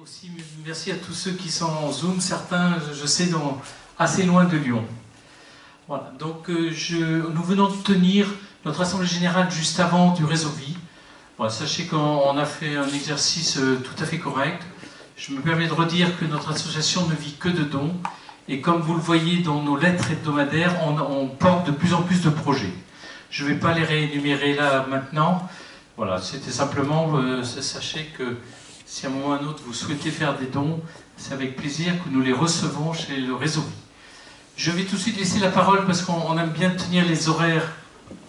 aussi merci à tous ceux qui sont en Zoom, certains, je sais, assez loin de Lyon. Voilà, donc nous venons de tenir notre assemblée générale juste avant du réseau Vie. Voilà, sachez qu'on a fait un exercice tout à fait correct. Je me permets de redire que notre association ne vit que de dons. Et comme vous le voyez dans nos lettres hebdomadaires, on porte de plus en plus de projets. Je ne vais pas les réénumérer là maintenant. Voilà, c'était simplement, sachez que si à un moment ou à un autre vous souhaitez faire des dons, c'est avec plaisir que nous les recevons chez le réseau Vie. Je vais tout de suite laisser la parole, parce qu'on aime bien tenir les horaires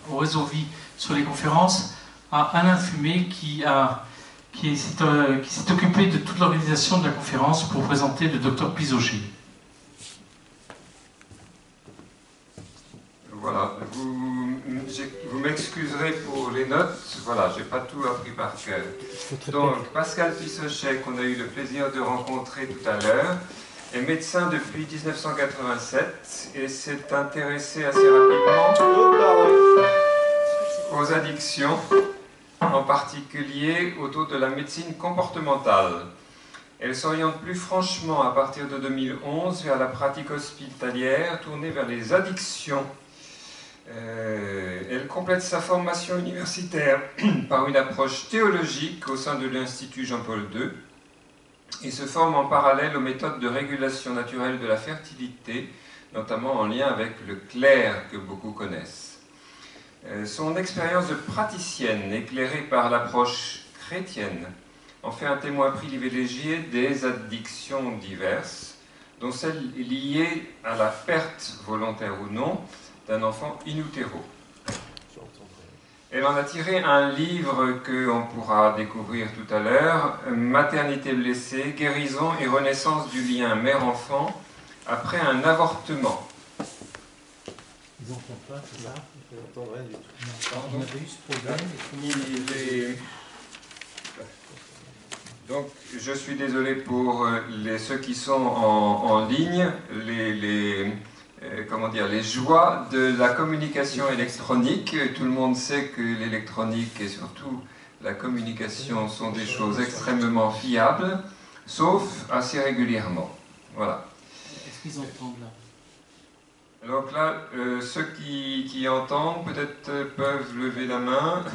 au réseau Vie sur les conférences, à Alain Fumé qui s'est occupé de toute l'organisation de la conférence pour présenter le docteur Pisocher. Voilà, vous m'excuserez pour les notes, voilà, j'ai pas tout appris par cœur. Donc, Pascal Pissochet, qu'on a eu le plaisir de rencontrer tout à l'heure, est médecin depuis 1987 et s'est intéressé assez rapidement aux addictions, en particulier autour de la médecine comportementale. Elle s'oriente plus franchement à partir de 2011 vers la pratique hospitalière tournée vers les addictions. Elle complète sa formation universitaire par une approche théologique au sein de l'Institut Jean-Paul II et se forme en parallèle aux méthodes de régulation naturelle de la fertilité, notamment en lien avec le clair que beaucoup connaissent. Son expérience de praticienne, éclairée par l'approche chrétienne, en fait un témoin privilégié des addictions diverses, dont celle liée à la perte, volontaire ou non, d'un enfant in utero. Elle en a tiré un livre qu'on pourra découvrir tout à l'heure, Maternité blessée, guérison et renaissance du lien mère-enfant après un avortement. Ils n'entendent pas, c'est ça? Ils n'entendent rien du tout. On avait eu ce problème. Donc, je suis désolé pour ceux qui sont en ligne, les joies de la communication électronique. Tout le monde sait que l'électronique et surtout la communication sont des choses extrêmement fiables, sauf assez régulièrement. Voilà. Est-ce qu'ils entendent là? Donc là, ceux qui entendent peut-être peuvent lever la main.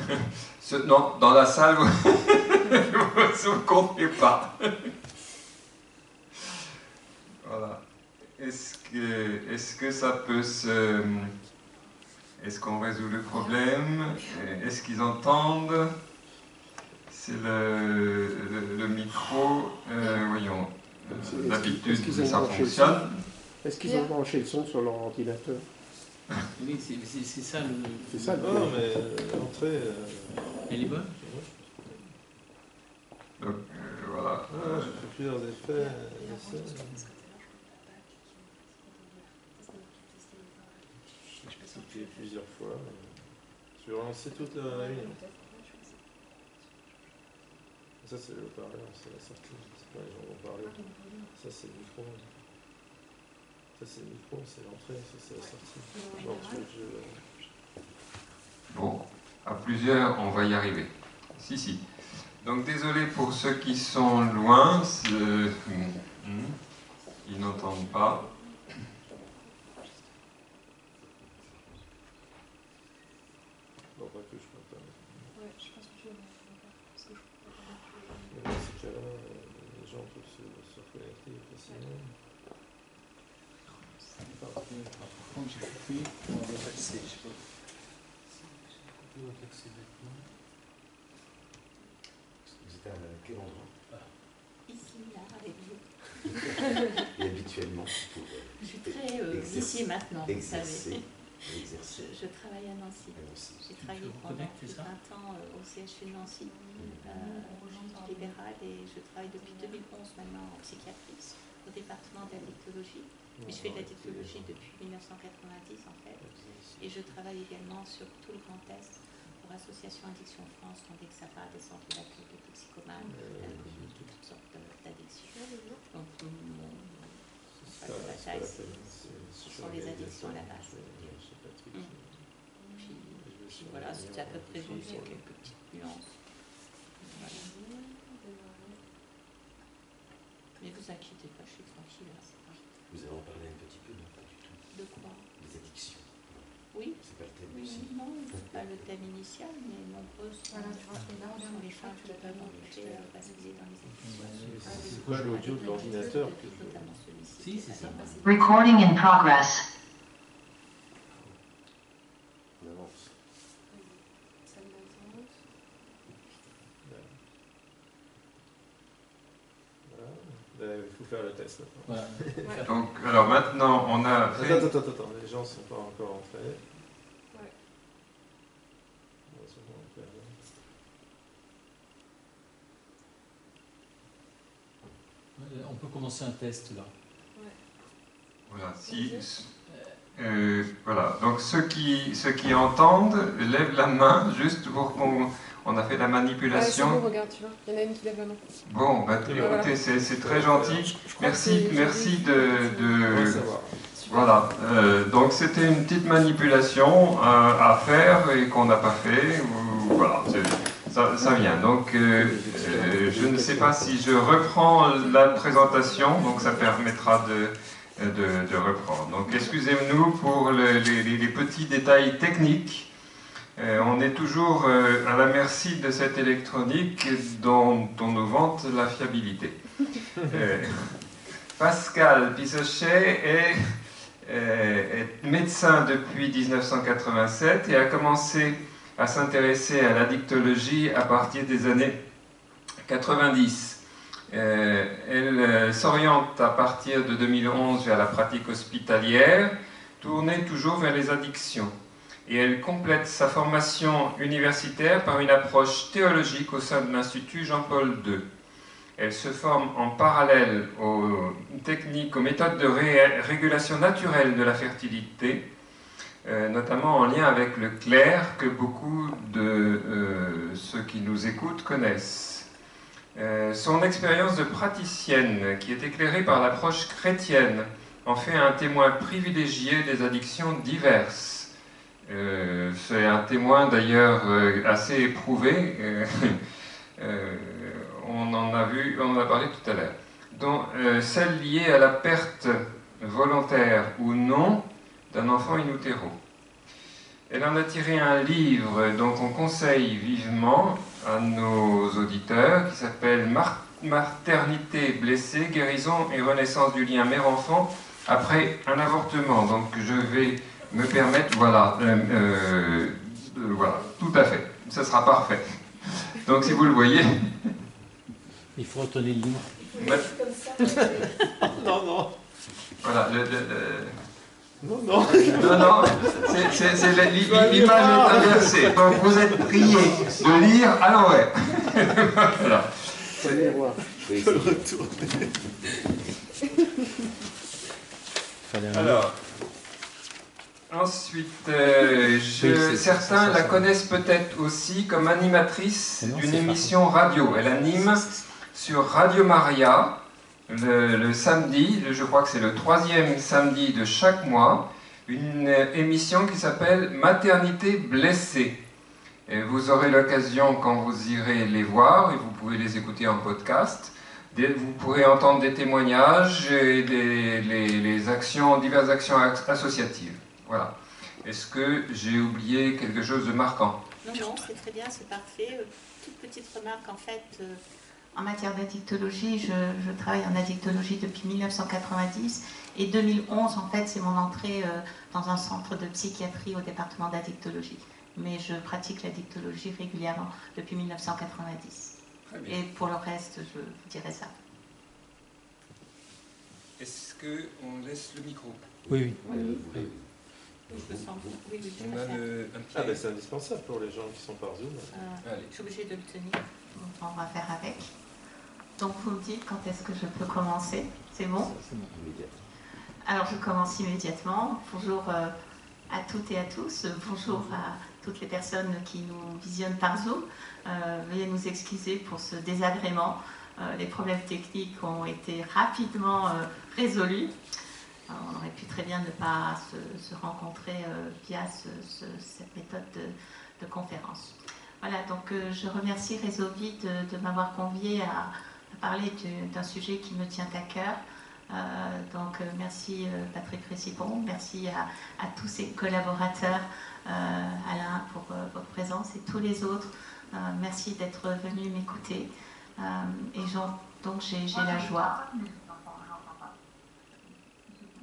Non, dans la salle, vous ne comptez pas. Voilà. Est-ce que ça peut se... Est-ce qu'on résout le problème? Est-ce qu'ils entendent? C'est le micro. Voyons. D'habitude, ça fonctionne. Est-ce qu'ils ont branché le son sur leur ordinateur? Oui, c'est ça le... C'est ça le non, mais l'entrée... Elle est bonne? Donc, voilà. J'ai fait plusieurs effets. J'ai plusieurs fois. Je vais relancer toute la réunion. Ça, c'est le haut-parleur, c'est la sortie. C'est pas les gens vont parler. Ça, c'est le micro. Ça, c'est le micro, c'est l'entrée. Ça, c'est la sortie. Bon, à plusieurs, on va y arriver. Si. Donc, désolé pour ceux qui sont loin, ils n'entendent pas. Bon, pas que je peux pas. Ouais, je pense que je vais parce que je peux pas. Mais dans ces cas-là, les gens peuvent se reconnecter facilement. Par contre, j'ai fait, on doit passer, je sais pas. On doit passer maintenant. Vous êtes à quel endroit? Ici, là, avec vous. Et habituellement, pour Je suis très ici maintenant, vous savez. Je travaille à Nancy. J'ai travaillé pendant plus de 20 ans au CHU de Nancy, libéral, et je travaille depuis 2011 maintenant en psychiatrie, au département d'addictologie. Mais je fais de l'addictologie depuis 1990 en fait. Et je travaille également sur tout le Grand Est pour Association Addiction France, tandis que ça part des centres d'accueil de toxicomanes, toutes sortes d'addictions. Donc mon bataille, ce sont les addictions à la base. Puis voilà, c'était à peu près juste, il y a quelques petites nuances. Voilà. Non, c'est pas le thème initial, mais nombreuses sont les femmes qui peuvent en effet basculer dans les études. C'est pas l'audio de l'ordinateur que je... Notamment celui-ci. Si, c'est ça. Recording in progress. On avance. Voilà. Il faut faire le test maintenant. Voilà. Donc, alors maintenant, on a fait... Attends, les gens ne sont pas encore entrés. On peut commencer un test là. Voilà, voilà. Donc ceux qui entendent, lèvent la main juste pour qu'on a fait la manipulation. Ah, c'est bon, regarde, tu vois, il y en a une qui lève la main. Bon, bah, écoutez, c'est très gentil. Merci de voilà. Donc c'était une petite manipulation à faire et qu'on n'a pas fait. Voilà, ça vient. Donc je ne sais pas si je reprends la présentation, donc ça permettra de reprendre. Donc excusez-nous pour les petits détails techniques. On est toujours à la merci de cette électronique dont on nous vante la fiabilité. Pascal Pissochet est médecin depuis 1987 et a commencé à s'intéresser à la dictologie à partir des années 90. Elle s'oriente à partir de 2011 vers la pratique hospitalière, tournée toujours vers les addictions. Et elle complète sa formation universitaire par une approche théologique au sein de l'Institut Jean-Paul II. Elle se forme en parallèle aux techniques, aux méthodes de régulation naturelle de la fertilité, notamment en lien avec le clerc que beaucoup de ceux qui nous écoutent connaissent. Son expérience de praticienne, qui est éclairée par l'approche chrétienne, en fait un témoin privilégié des addictions diverses. C'est un témoin d'ailleurs assez éprouvé, on en a parlé tout à l'heure, dont celle liée à la perte volontaire ou non d'un enfant in utero. Elle en a tiré un livre dont on conseille vivement à nos auditeurs, qui s'appelle Maternité blessée, guérison et renaissance du lien mère-enfant après un avortement. Donc je vais me permettre, voilà, voilà, tout à fait, ça sera parfait. Donc si vous le voyez... Il faut retenir le livre. Non. Voilà, Non. Non, c'est l'image est inversée. Donc vous êtes prié de lire à l'envers. Voilà. Allez voir. Je peux le retourner. Alors, ensuite, certains la connaissent peut-être aussi comme animatrice d'une émission radio. Elle anime sur Radio Maria le samedi, je crois que c'est le 3e samedi de chaque mois, une émission qui s'appelle Maternité blessée. Et vous aurez l'occasion, quand vous irez les voir, et vous pouvez les écouter en podcast, vous pourrez entendre des témoignages et les actions, diverses actions associatives. Voilà. Est-ce que j'ai oublié quelque chose de marquant? Non, c'est très bien, c'est parfait. Toute petite remarque, en fait, en matière d'addictologie, je travaille en addictologie depuis 1990 et 2011, en fait, c'est mon entrée dans un centre de psychiatrie au département d'addictologie. Mais je pratique l'addictologie régulièrement depuis 1990. Et pour le reste, je vous dirai ça. Est-ce qu'on laisse le micro? Oui. Je sens. Oui, je On a un pied. Ah ben c'est indispensable pour les gens qui sont par Zoom. Allez. Je suis obligée de le tenir. Donc, on va faire avec. Donc vous me dites quand est-ce que je peux commencer. C'est bon? Alors je commence immédiatement. Bonjour à toutes et à tous. Bonjour à toutes les personnes qui nous visionnent par Zoom. Veuillez nous excuser pour ce désagrément. Les problèmes techniques ont été rapidement résolus. On aurait pu très bien ne pas se rencontrer via cette méthode de conférence. Voilà, donc je remercie Réseau Vie de m'avoir convié à parler d'un sujet qui me tient à cœur. Merci Patrick Récipon, merci à tous ses collaborateurs, Alain pour votre présence et tous les autres. Merci d'être venus m'écouter. Donc j'ai la joie.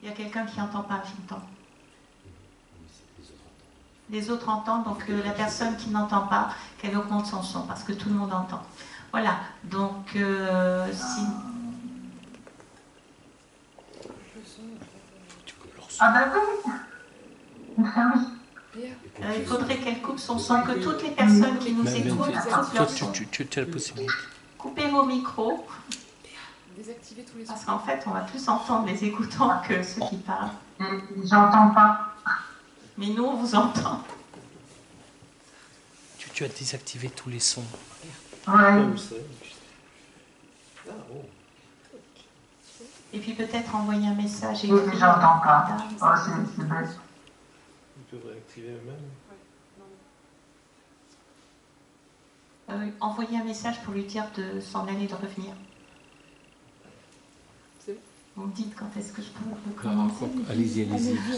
Il y a quelqu'un qui n'entend pas, j'entends. Les autres entendent, donc la personne qui n'entend pas, qu'elle augmente son son, parce que tout le monde entend. Voilà, donc si... Ah ben oui. il faudrait qu'elle coupe son son, que toutes les personnes qui nous écoutent coupent leur son. Tu as la possibilité. Coupez vos micros. Désactiver tous les sons. Parce qu'en fait, on va plus entendre les écoutants que ceux qui parlent. J'entends pas. Mais nous, on vous entend. Tu as désactivé tous les sons. Ouais. Et puis peut-être envoyer un message. Et j'entends pas. Oh, c'est bête. Ils peuvent réactiver eux-mêmes. Envoyer un message pour lui dire de s'en aller, de revenir. Vous me dites quand est-ce que je peux commencer. Allez-y.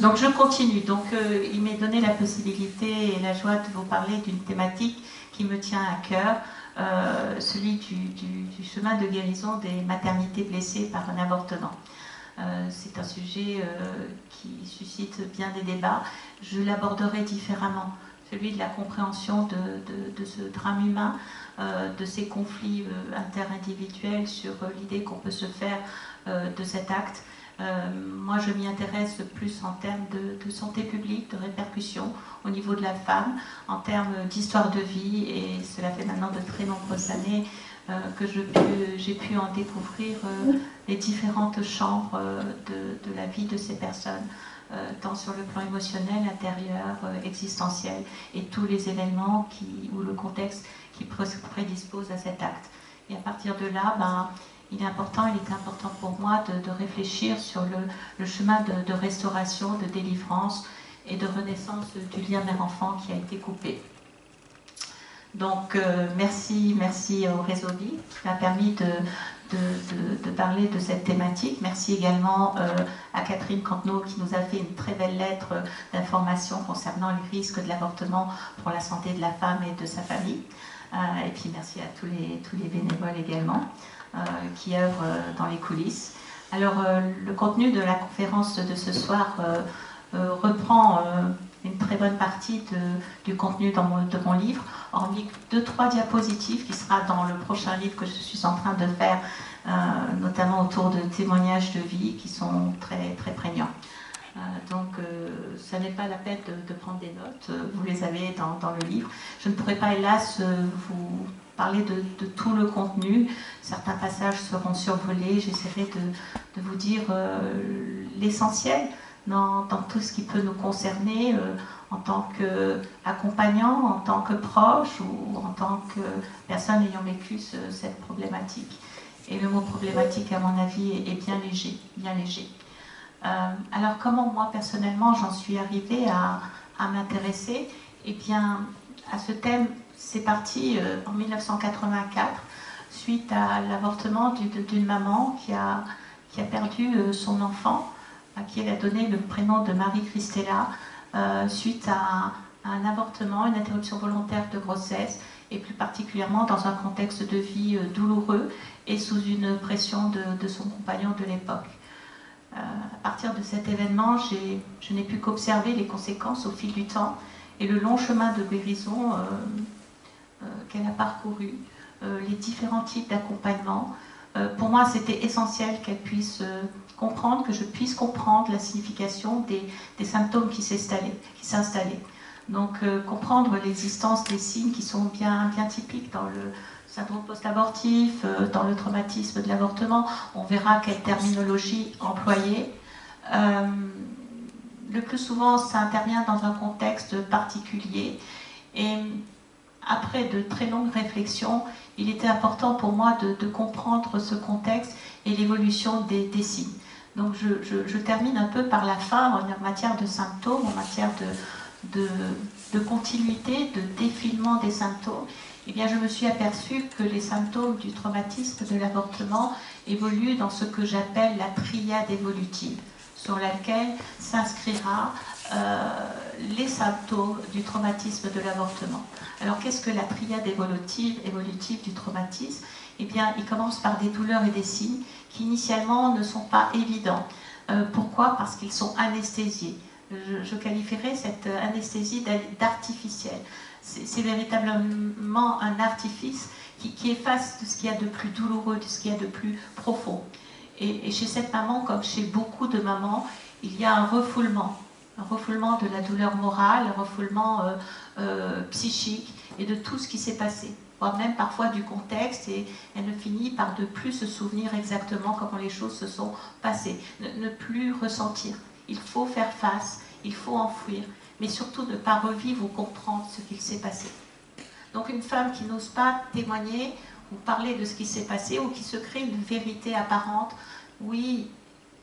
Donc je continue. Donc il m'est donné la possibilité et la joie de vous parler d'une thématique qui me tient à cœur, celui du chemin de guérison des maternités blessées par un avortement. C'est un sujet qui suscite bien des débats. Je l'aborderai différemment, celui de la compréhension de ce drame humain, de ces conflits interindividuels sur l'idée qu'on peut se faire de cet acte. Moi, je m'y intéresse plus en termes de santé publique, de répercussions au niveau de la femme, en termes d'histoire de vie, et cela fait maintenant de très nombreuses années que j'ai pu en découvrir les différentes chambres de la vie de ces personnes, tant sur le plan émotionnel, intérieur, existentiel, et tous les événements ou le contexte qui prédispose à cet acte. Et à partir de là, il était important pour moi de réfléchir sur le chemin de restauration, de délivrance et de renaissance du lien mère-enfant qui a été coupé. Donc merci au Réseau Vie qui m'a permis de parler de cette thématique. Merci également à Catherine Cantenot qui nous a fait une très belle lettre d'information concernant les risques de l'avortement pour la santé de la femme et de sa famille. Et puis merci à tous les bénévoles également qui œuvrent dans les coulisses. Alors le contenu de la conférence de ce soir reprend une très bonne partie du contenu de mon livre, hormis 2-3 diapositives qui sera dans le prochain livre que je suis en train de faire, notamment autour de témoignages de vie qui sont très, très prégnants. Donc, ça n'est pas la peine de prendre des notes, vous les avez dans le livre. Je ne pourrai pas, hélas, vous parler de tout le contenu. Certains passages seront survolés. J'essaierai de vous dire l'essentiel dans tout ce qui peut nous concerner en tant qu'accompagnant, en tant que proche ou en tant que personne ayant vécu cette problématique. Et le mot problématique, à mon avis, est bien léger, bien léger. Alors comment moi personnellement j'en suis arrivée à m'intéresser? Eh bien à ce thème, c'est parti en 1984 suite à l'avortement d'une maman qui a perdu son enfant, à qui elle a donné le prénom de Marie-Christella suite à un avortement, une interruption volontaire de grossesse, et plus particulièrement dans un contexte de vie douloureux et sous une pression de son compagnon de l'époque. À partir de cet événement, je n'ai pu qu'observer les conséquences au fil du temps et le long chemin de guérison qu'elle a parcouru, les différents types d'accompagnement. Pour moi, c'était essentiel qu'elle puisse comprendre, que je puisse comprendre la signification des symptômes qui s'installaient. Donc, comprendre l'existence des signes qui sont bien typiques dans le syndrome post-abortif, dans le traumatisme de l'avortement. On verra quelle terminologie employer. Le plus souvent, ça intervient dans un contexte particulier. Et après de très longues réflexions, il était important pour moi de comprendre ce contexte et l'évolution des signes. Donc je termine un peu par la fin en matière de symptômes, en matière de continuité, de défilement des symptômes. eh bien, je me suis aperçue que les symptômes du traumatisme de l'avortement évoluent dans ce que j'appelle la triade évolutive, sur laquelle s'inscrira les symptômes du traumatisme de l'avortement. Alors, qu'est-ce que la triade évolutive du traumatisme? Eh bien, il commence par des douleurs et des signes qui, initialement, ne sont pas évidents. Pourquoi? Parce qu'ils sont anesthésiés. Je qualifierais cette anesthésie d'artificielle. C'est véritablement un artifice qui efface tout ce qu'il y a de plus douloureux, tout ce qu'il y a de plus profond. Et chez cette maman, comme chez beaucoup de mamans, il y a un refoulement de la douleur morale, un refoulement psychique et de tout ce qui s'est passé, voire même parfois du contexte, et elle ne finit par ne plus se souvenir exactement comment les choses se sont passées, ne plus ressentir. Il faut faire face, il faut enfouir, mais surtout ne pas revivre ou comprendre ce qu'il s'est passé. Donc une femme qui n'ose pas témoigner ou parler de ce qui s'est passé, ou qui se crée une vérité apparente, oui,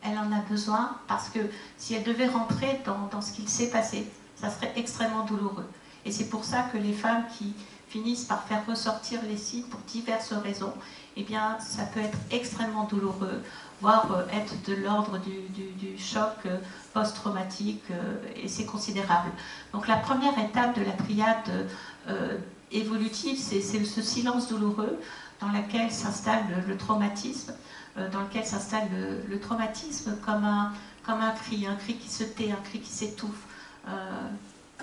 elle en a besoin, parce que si elle devait rentrer dans ce qu'il s'est passé, ça serait extrêmement douloureux. Et c'est pour ça que les femmes qui finissent par faire ressortir les signes pour diverses raisons, eh bien, ça peut être extrêmement douloureux, voire être de l'ordre du choc post-traumatique, et c'est considérable. Donc la première étape de la triade évolutive, c'est ce silence douloureux dans lequel s'installe le traumatisme, le traumatisme comme un cri qui se tait, un cri qui s'étouffe.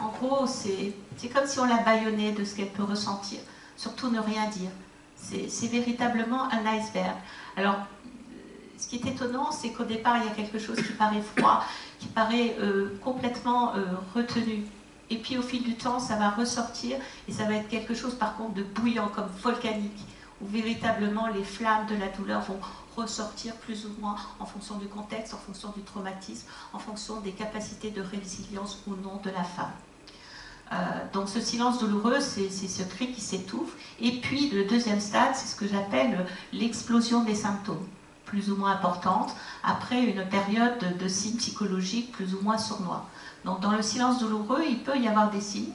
En gros, c'est comme si on la bâillonnait de ce qu'elle peut ressentir, surtout ne rien dire. C'est véritablement un iceberg. Alors, ce qui est étonnant, c'est qu'au départ, il y a quelque chose qui paraît froid, qui paraît complètement retenu. Et puis, au fil du temps, ça va ressortir, et ça va être quelque chose, par contre, de bouillant, comme volcanique, où véritablement les flammes de la douleur vont ressortir plus ou moins en fonction du contexte, en fonction du traumatisme, en fonction des capacités de résilience ou non de la femme. Donc ce silence douloureux, c'est ce cri qui s'étouffe. Et puis le deuxième stade, c'est ce que j'appelle l'explosion des symptômes, plus ou moins importante, après une période de signes psychologiques plus ou moins sournois. Donc dans le silence douloureux, il peut y avoir des signes,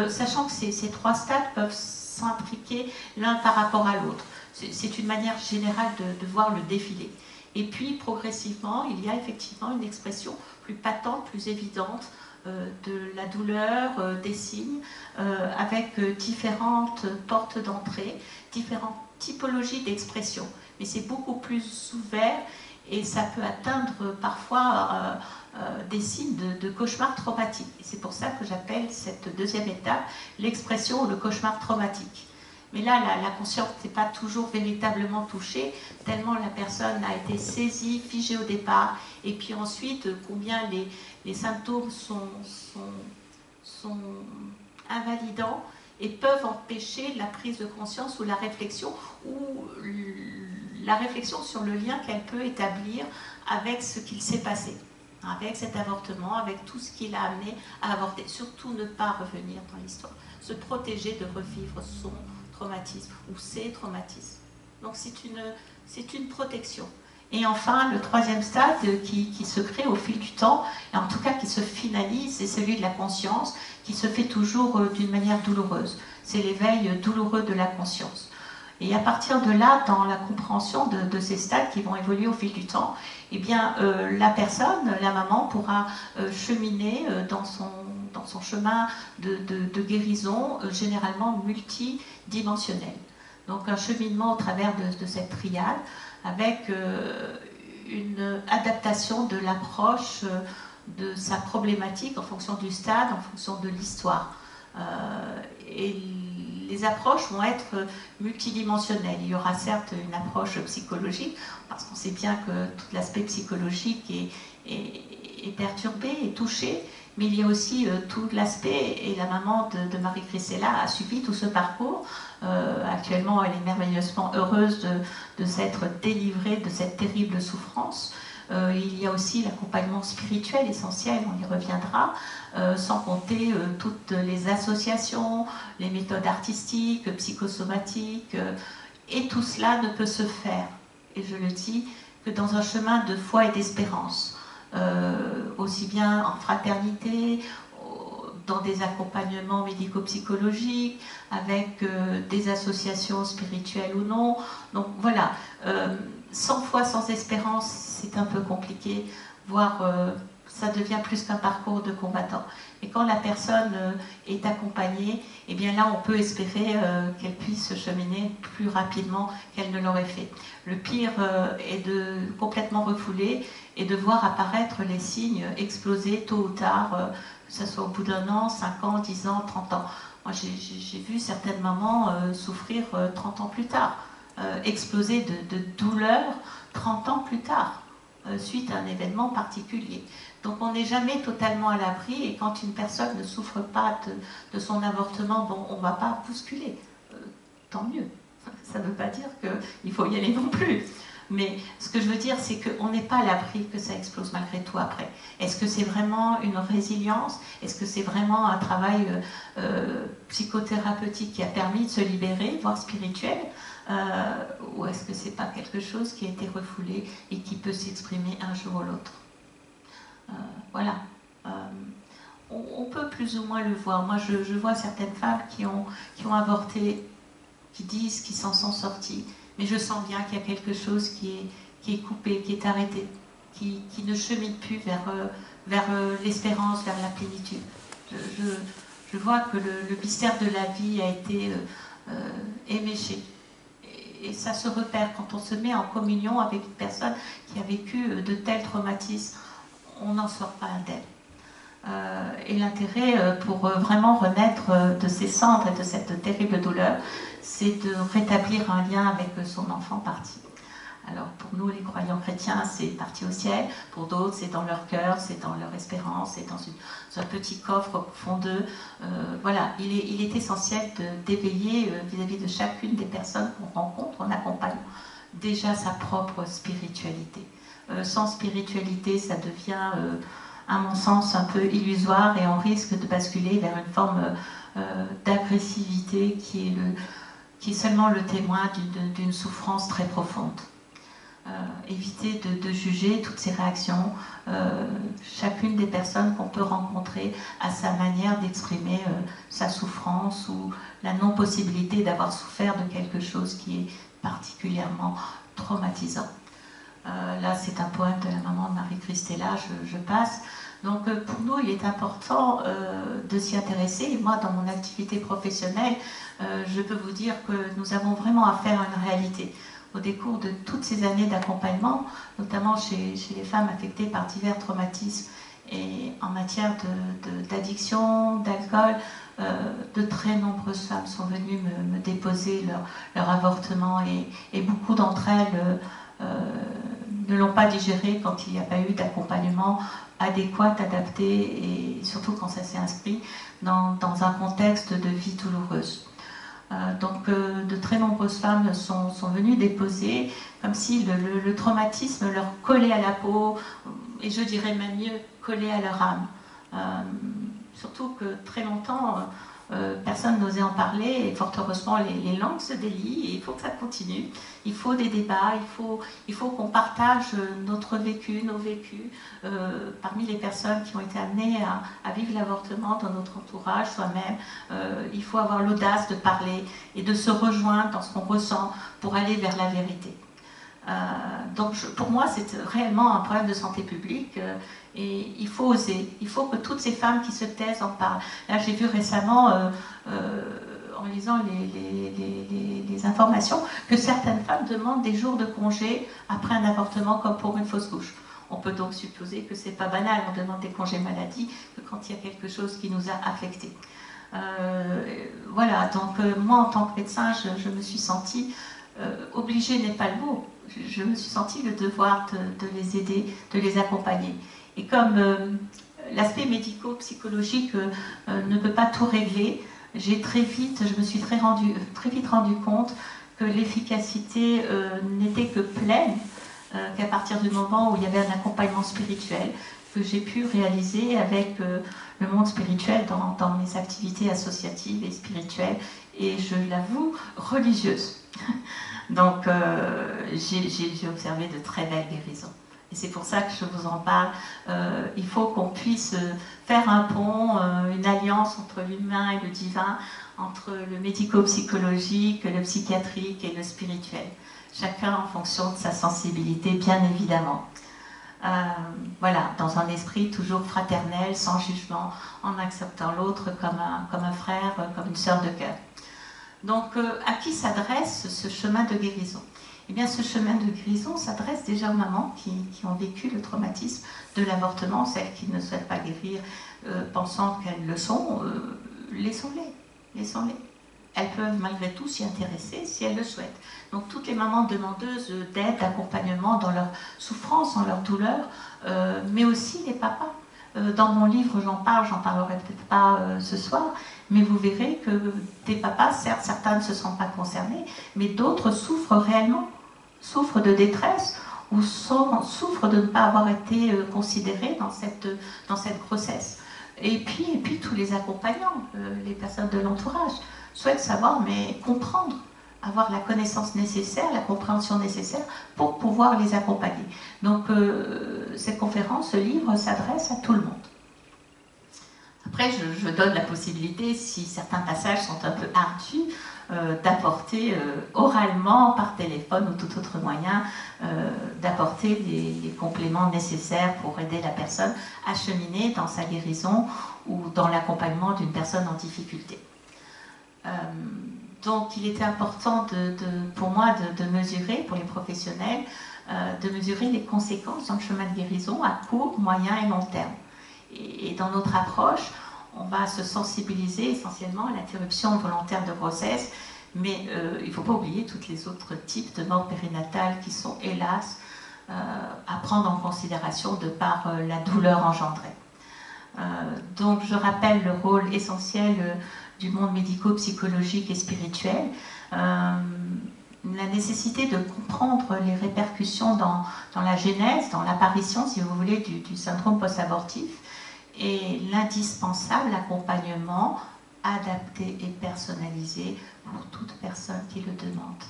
sachant que ces trois stades peuvent s'imbriquer l'un par rapport à l'autre. C'est une manière générale de voir le défilé. Et puis, progressivement, il y a effectivement une expression plus patente, plus évidente de la douleur, des signes, avec différentes portes d'entrée, différentes typologies d'expression. Mais c'est beaucoup plus ouvert, et ça peut atteindre parfois des signes de cauchemar traumatique. Et c'est pour ça que j'appelle cette deuxième étape l'expression ou le cauchemar traumatique. Mais là, la conscience n'est pas toujours véritablement touchée, tellement la personne a été saisie, figée au départ, et puis ensuite, combien les symptômes sont invalidants et peuvent empêcher la prise de conscience ou la réflexion sur le lien qu'elle peut établir avec ce qu'il s'est passé, avec cet avortement, avec tout ce qui l'a amené à avorter. Surtout ne pas revenir dans l'histoire, se protéger de revivre son traumatisme ou ses traumatismes. Donc c'est une protection. Et enfin, le troisième stade qui se crée au fil du temps, et en tout cas qui se finalise, c'est celui de la conscience, qui se fait toujours d'une manière douloureuse. C'est l'éveil douloureux de la conscience. Et à partir de là, dans la compréhension de ces stades qui vont évoluer au fil du temps, eh bien, la personne, la maman, pourra cheminer dans son chemin de guérison, généralement multidimensionnel. Donc un cheminement au travers de cette triade, avec une adaptation de l'approche de sa problématique en fonction du stade, en fonction de l'histoire. Et les approches vont être multidimensionnelles. Il y aura certes une approche psychologique, parce qu'on sait bien que tout l'aspect psychologique est perturbé, est touché, mais il y a aussi tout l'aspect, et la maman de Marie-Christella a suivi tout ce parcours. Actuellement, elle est merveilleusement heureuse de s'être délivrée de cette terrible souffrance. Il y a aussi l'accompagnement spirituel essentiel, on y reviendra, sans compter toutes les associations, les méthodes artistiques, psychosomatiques, et tout cela ne peut se faire, et je le dis, que dans un chemin de foi et d'espérance, aussi bien en fraternité, dans des accompagnements médico-psychologiques, avec des associations spirituelles ou non. Donc voilà, 100 fois sans espérance, c'est un peu compliqué, voire ça devient plus qu'un parcours de combattant. Et quand la personne est accompagnée, eh bien là, on peut espérer qu'elle puisse cheminer plus rapidement qu'elle ne l'aurait fait. Le pire est de complètement refouler et de voir apparaître les signes exploser tôt ou tard, que ce soit au bout d'1 an, 5 ans, 10 ans, 30 ans. Moi, j'ai vu certaines mamans souffrir 30 ans plus tard, exploser de douleur 30 ans plus tard, suite à un événement particulier. Donc on n'est jamais totalement à l'abri, et quand une personne ne souffre pas de son avortement, bon, on ne va pas bousculer, tant mieux. Ça ne veut pas dire qu'il faut y aller non plus. Mais ce que je veux dire, c'est qu'on n'est pas à l'abri que ça explose malgré tout après. Est-ce que c'est vraiment une résilience? Est-ce que c'est vraiment un travail psychothérapeutique qui a permis de se libérer, voire spirituel? Ou est-ce que c'est pas quelque chose qui a été refoulé et qui peut s'exprimer un jour ou l'autre? Voilà. On peut plus ou moins le voir. Moi, je vois certaines femmes qui ont avorté, qui disent qu'ils s'en sont sortis, mais je sens bien qu'il y a quelque chose qui est coupé, qui est arrêté, qui ne chemine plus vers l'espérance, vers la plénitude. Je vois que le mystère de la vie a été éméché. Et ça se repère quand on se met en communion avec une personne qui a vécu de tels traumatismes. On n'en sort pas indemne. Et l'intérêt pour vraiment renaître de ces cendres et de cette terrible douleur, c'est de rétablir un lien avec son enfant parti. Alors pour nous, les croyants chrétiens, c'est parti au ciel. Pour d'autres, c'est dans leur cœur, c'est dans leur espérance, c'est dans un petit coffre au fond d'eux. Voilà, il est essentiel d'éveiller vis-à-vis de chacune des personnes qu'on rencontre, on accompagne déjà sa propre spiritualité. Sans spiritualité, ça devient, à mon sens, un peu illusoire, et on risque de basculer vers une forme d'agressivité qui est seulement le témoin d'une souffrance très profonde. Éviter de juger toutes ces réactions. Chacune des personnes qu'on peut rencontrer a sa manière d'exprimer sa souffrance ou la non-possibilité d'avoir souffert de quelque chose qui est particulièrement traumatisant. Là, c'est un poème de la maman de Marie-Christella, je passe. Donc, pour nous, il est important de s'y intéresser. Et moi, dans mon activité professionnelle, je peux vous dire que nous avons vraiment affaire à une réalité. Au décours de toutes ces années d'accompagnement, notamment chez les femmes affectées par divers traumatismes et en matière d'addiction, d'alcool, de très nombreuses femmes sont venues me déposer leur avortement, et beaucoup d'entre elles ne l'ont pas digéré quand il n'y a pas eu d'accompagnement adéquat, adapté, et surtout quand ça s'est inscrit dans un contexte de vie douloureuse. Donc de très nombreuses femmes sont venues déposer comme si le traumatisme leur collait à la peau, et je dirais même mieux, collait à leur âme. Surtout que très longtemps, personne n'osait en parler, et fort heureusement les langues se délient, et il faut que ça continue. Il faut des débats, il faut qu'on partage notre vécu, nos vécus, parmi les personnes qui ont été amenées à vivre l'avortement dans notre entourage, soi-même. Il faut avoir l'audace de parler et de se rejoindre dans ce qu'on ressent pour aller vers la vérité. Donc pour moi, c'est réellement un problème de santé publique, et il faut oser. Il faut que toutes ces femmes qui se taisent en parlent. Là, j'ai vu récemment, en lisant les informations, que certaines femmes demandent des jours de congé après un avortement comme pour une fausse couche. On peut donc supposer que c'est pas banal, on demande des congés maladie que quand il y a quelque chose qui nous a affectés. Voilà, donc moi en tant que médecin, je me suis sentie, obligée n'est pas le mot, je me suis sentie le devoir de les aider, de les accompagner. Et comme l'aspect médico-psychologique ne peut pas tout régler, je me suis très vite rendu compte que l'efficacité n'était que pleine qu'à partir du moment où il y avait un accompagnement spirituel que j'ai pu réaliser avec le monde spirituel dans mes activités associatives et spirituelles, et je l'avoue, religieuses. Donc j'ai observé de très belles guérisons. Et c'est pour ça que je vous en parle. Il faut qu'on puisse faire un pont, une alliance entre l'humain et le divin, entre le médico-psychologique, le psychiatrique et le spirituel. Chacun en fonction de sa sensibilité, bien évidemment. Voilà, dans un esprit toujours fraternel, sans jugement, en acceptant l'autre comme un frère, comme une sœur de cœur. Donc, à qui s'adresse ce chemin de guérison? Eh bien, ce chemin de guérison s'adresse déjà aux mamans qui ont vécu le traumatisme de l'avortement, celles qui ne souhaitent pas guérir, pensant qu'elles le sont, laissons-les. Elles peuvent malgré tout s'y intéresser si elles le souhaitent. Donc, toutes les mamans demandeuses d'aide, d'accompagnement dans leur souffrance, dans leur douleur, mais aussi les papas. Dans mon livre, j'en parlerai peut-être pas ce soir, mais vous verrez que des papas, certes, certains ne se sentent pas concernés, mais d'autres souffrent réellement, souffrent de détresse ou souffrent de ne pas avoir été considérés dans cette grossesse. Et puis tous les accompagnants, les personnes de l'entourage, souhaitent savoir, mais comprendre, avoir la connaissance nécessaire, la compréhension nécessaire pour pouvoir les accompagner. Donc cette conférence, ce livre s'adresse à tout le monde. Après, je donne la possibilité, si certains passages sont un peu ardus, d'apporter oralement, par téléphone ou tout autre moyen, d'apporter les compléments nécessaires pour aider la personne à cheminer dans sa guérison ou dans l'accompagnement d'une personne en difficulté. Donc il était important pour moi de mesurer, pour les professionnels, de mesurer les conséquences dans le chemin de guérison à court, moyen et long terme. Et dans notre approche, on va se sensibiliser essentiellement à l'interruption volontaire de grossesse, mais il ne faut pas oublier tous les autres types de morts périnatales qui sont, hélas, à prendre en considération de par la douleur engendrée. Donc je rappelle le rôle essentiel du monde médico-psychologique et spirituel, la nécessité de comprendre les répercussions dans la genèse, dans l'apparition, si vous voulez, du syndrome post-abortif, et l'indispensable accompagnement adapté et personnalisé pour toute personne qui le demande.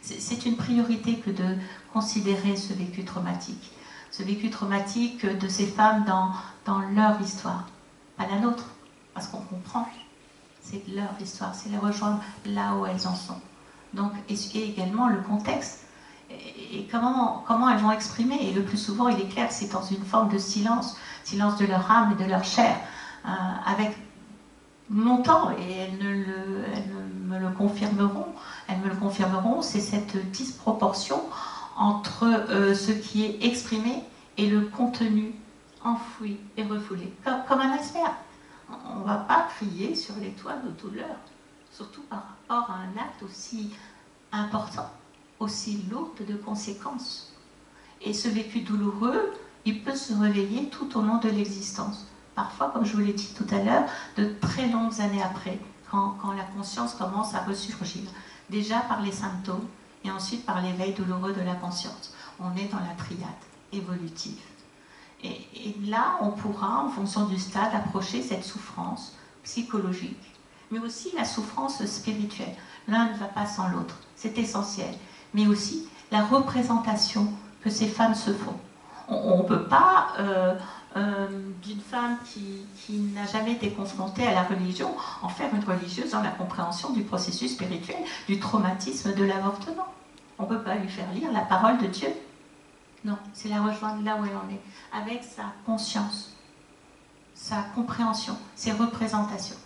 C'est une priorité que de considérer ce vécu traumatique de ces femmes dans leur histoire, pas la nôtre, parce qu'on comprend, c'est leur histoire, c'est les rejoindre là où elles en sont. Donc, et également le contexte, et comment elles vont exprimer, et le plus souvent, il est clair que c'est dans une forme de silence de leur âme et de leur chair, avec longtemps, et elles me le confirmeront, c'est cette disproportion entre ce qui est exprimé et le contenu enfoui et refoulé, comme un iceberg. On ne va pas crier sur les toits de douleur, surtout par rapport à un acte aussi important, aussi lourd de conséquences. Et ce vécu douloureux, il peut se réveiller tout au long de l'existence. Parfois, comme je vous l'ai dit tout à l'heure, de très longues années après, quand la conscience commence à ressurgir, déjà par les symptômes et ensuite par l'éveil douloureux de la conscience. On est dans la triade évolutive. Et là, on pourra, en fonction du stade, approcher cette souffrance psychologique, mais aussi la souffrance spirituelle. L'un ne va pas sans l'autre, c'est essentiel. Mais aussi la représentation que ces femmes se font. On ne peut pas, d'une femme qui n'a jamais été confrontée à la religion, en faire une religieuse dans la compréhension du processus spirituel, du traumatisme de l'avortement. On ne peut pas lui faire lire la parole de Dieu. Non, c'est la rejoindre là où elle en est, avec sa conscience, sa compréhension, ses représentations.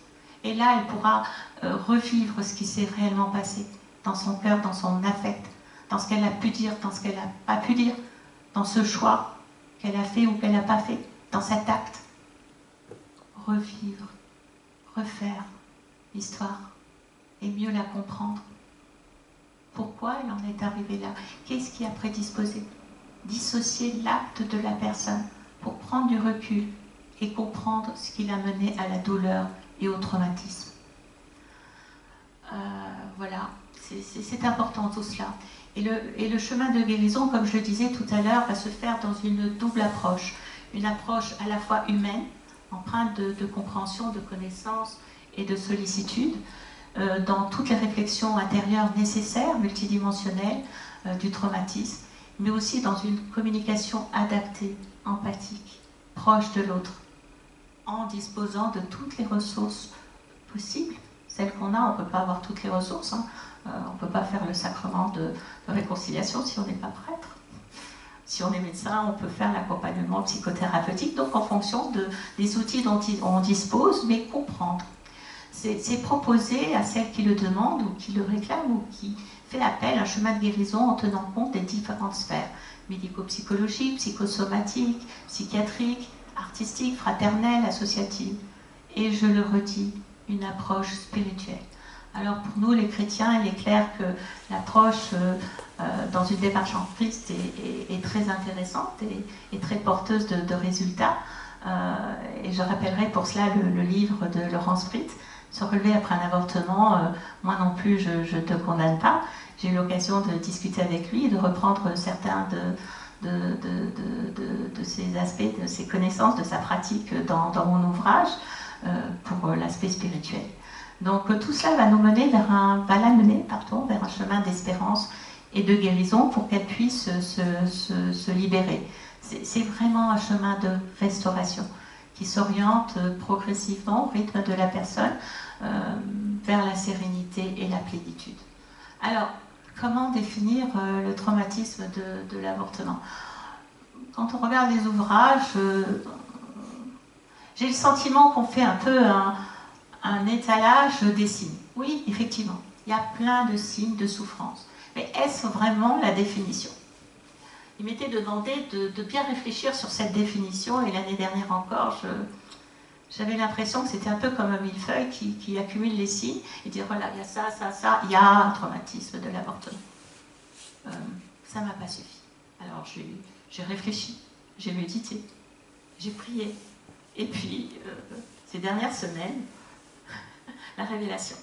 Et là, elle pourra revivre ce qui s'est réellement passé dans son cœur, dans son affect, dans ce qu'elle a pu dire, dans ce qu'elle n'a pas pu dire, dans ce choix qu'elle a fait ou qu'elle n'a pas fait, dans cet acte. Revivre, refaire l'histoire et mieux la comprendre. Pourquoi elle en est arrivée là? Qu'est-ce qui a prédisposé? Dissocier l'acte de la personne pour prendre du recul et comprendre ce qui l'a mené à la douleur et au traumatisme. Voilà, c'est important tout cela. Et le chemin de guérison, comme je le disais tout à l'heure, va se faire dans une double approche. Une approche à la fois humaine, empreinte de compréhension, de connaissance et de sollicitude, dans toutes les réflexions intérieures nécessaires, multidimensionnelles, du traumatisme, mais aussi dans une communication adaptée, empathique, proche de l'autre, en disposant de toutes les ressources possibles. Celles qu'on a, on ne peut pas avoir toutes les ressources, hein. On ne peut pas faire le sacrement de réconciliation si on n'est pas prêtre. Si on est médecin, on peut faire l'accompagnement psychothérapeutique, donc en fonction des outils dont on dispose, mais comprendre. C'est proposer à celle qui le demande ou qui le réclame ou qui fait appel à un chemin de guérison en tenant compte des différentes sphères, médico-psychologiques, psychosomatiques, psychiatriques, artistiques, fraternelles, associatives. Et je le redis, une approche spirituelle. Alors pour nous, les chrétiens, il est clair que l'approche dans une démarche en Christ est très intéressante et très porteuse de résultats. Et je rappellerai pour cela le livre de Laurence Fritz, Se relever après un avortement. Moi non plus, je ne te condamne pas. J'ai eu l'occasion de discuter avec lui et de reprendre certains de ses aspects, de ses connaissances, de sa pratique dans mon ouvrage pour l'aspect spirituel. Donc tout cela va nous mener vers un chemin d'espérance et de guérison pour qu'elle puisse se libérer. C'est vraiment un chemin de restauration qui s'oriente progressivement au rythme de la personne vers la sérénité et la plénitude. Alors, comment définir le traumatisme de l'avortement? Quand on regarde les ouvrages, j'ai le sentiment qu'on fait un peu un étalage des signes. Oui, effectivement, il y a plein de signes de souffrance. Mais est-ce vraiment la définition? Il m'était demandé de bien réfléchir sur cette définition, et l'année dernière encore, j'avais l'impression que c'était un peu comme un millefeuille qui accumule les signes et dire voilà, il y a ça, ça, ça, il y a un traumatisme de l'avortement. Ça ne m'a pas suffi. Alors j'ai réfléchi, j'ai médité, j'ai prié, et puis ces dernières semaines, la révélation.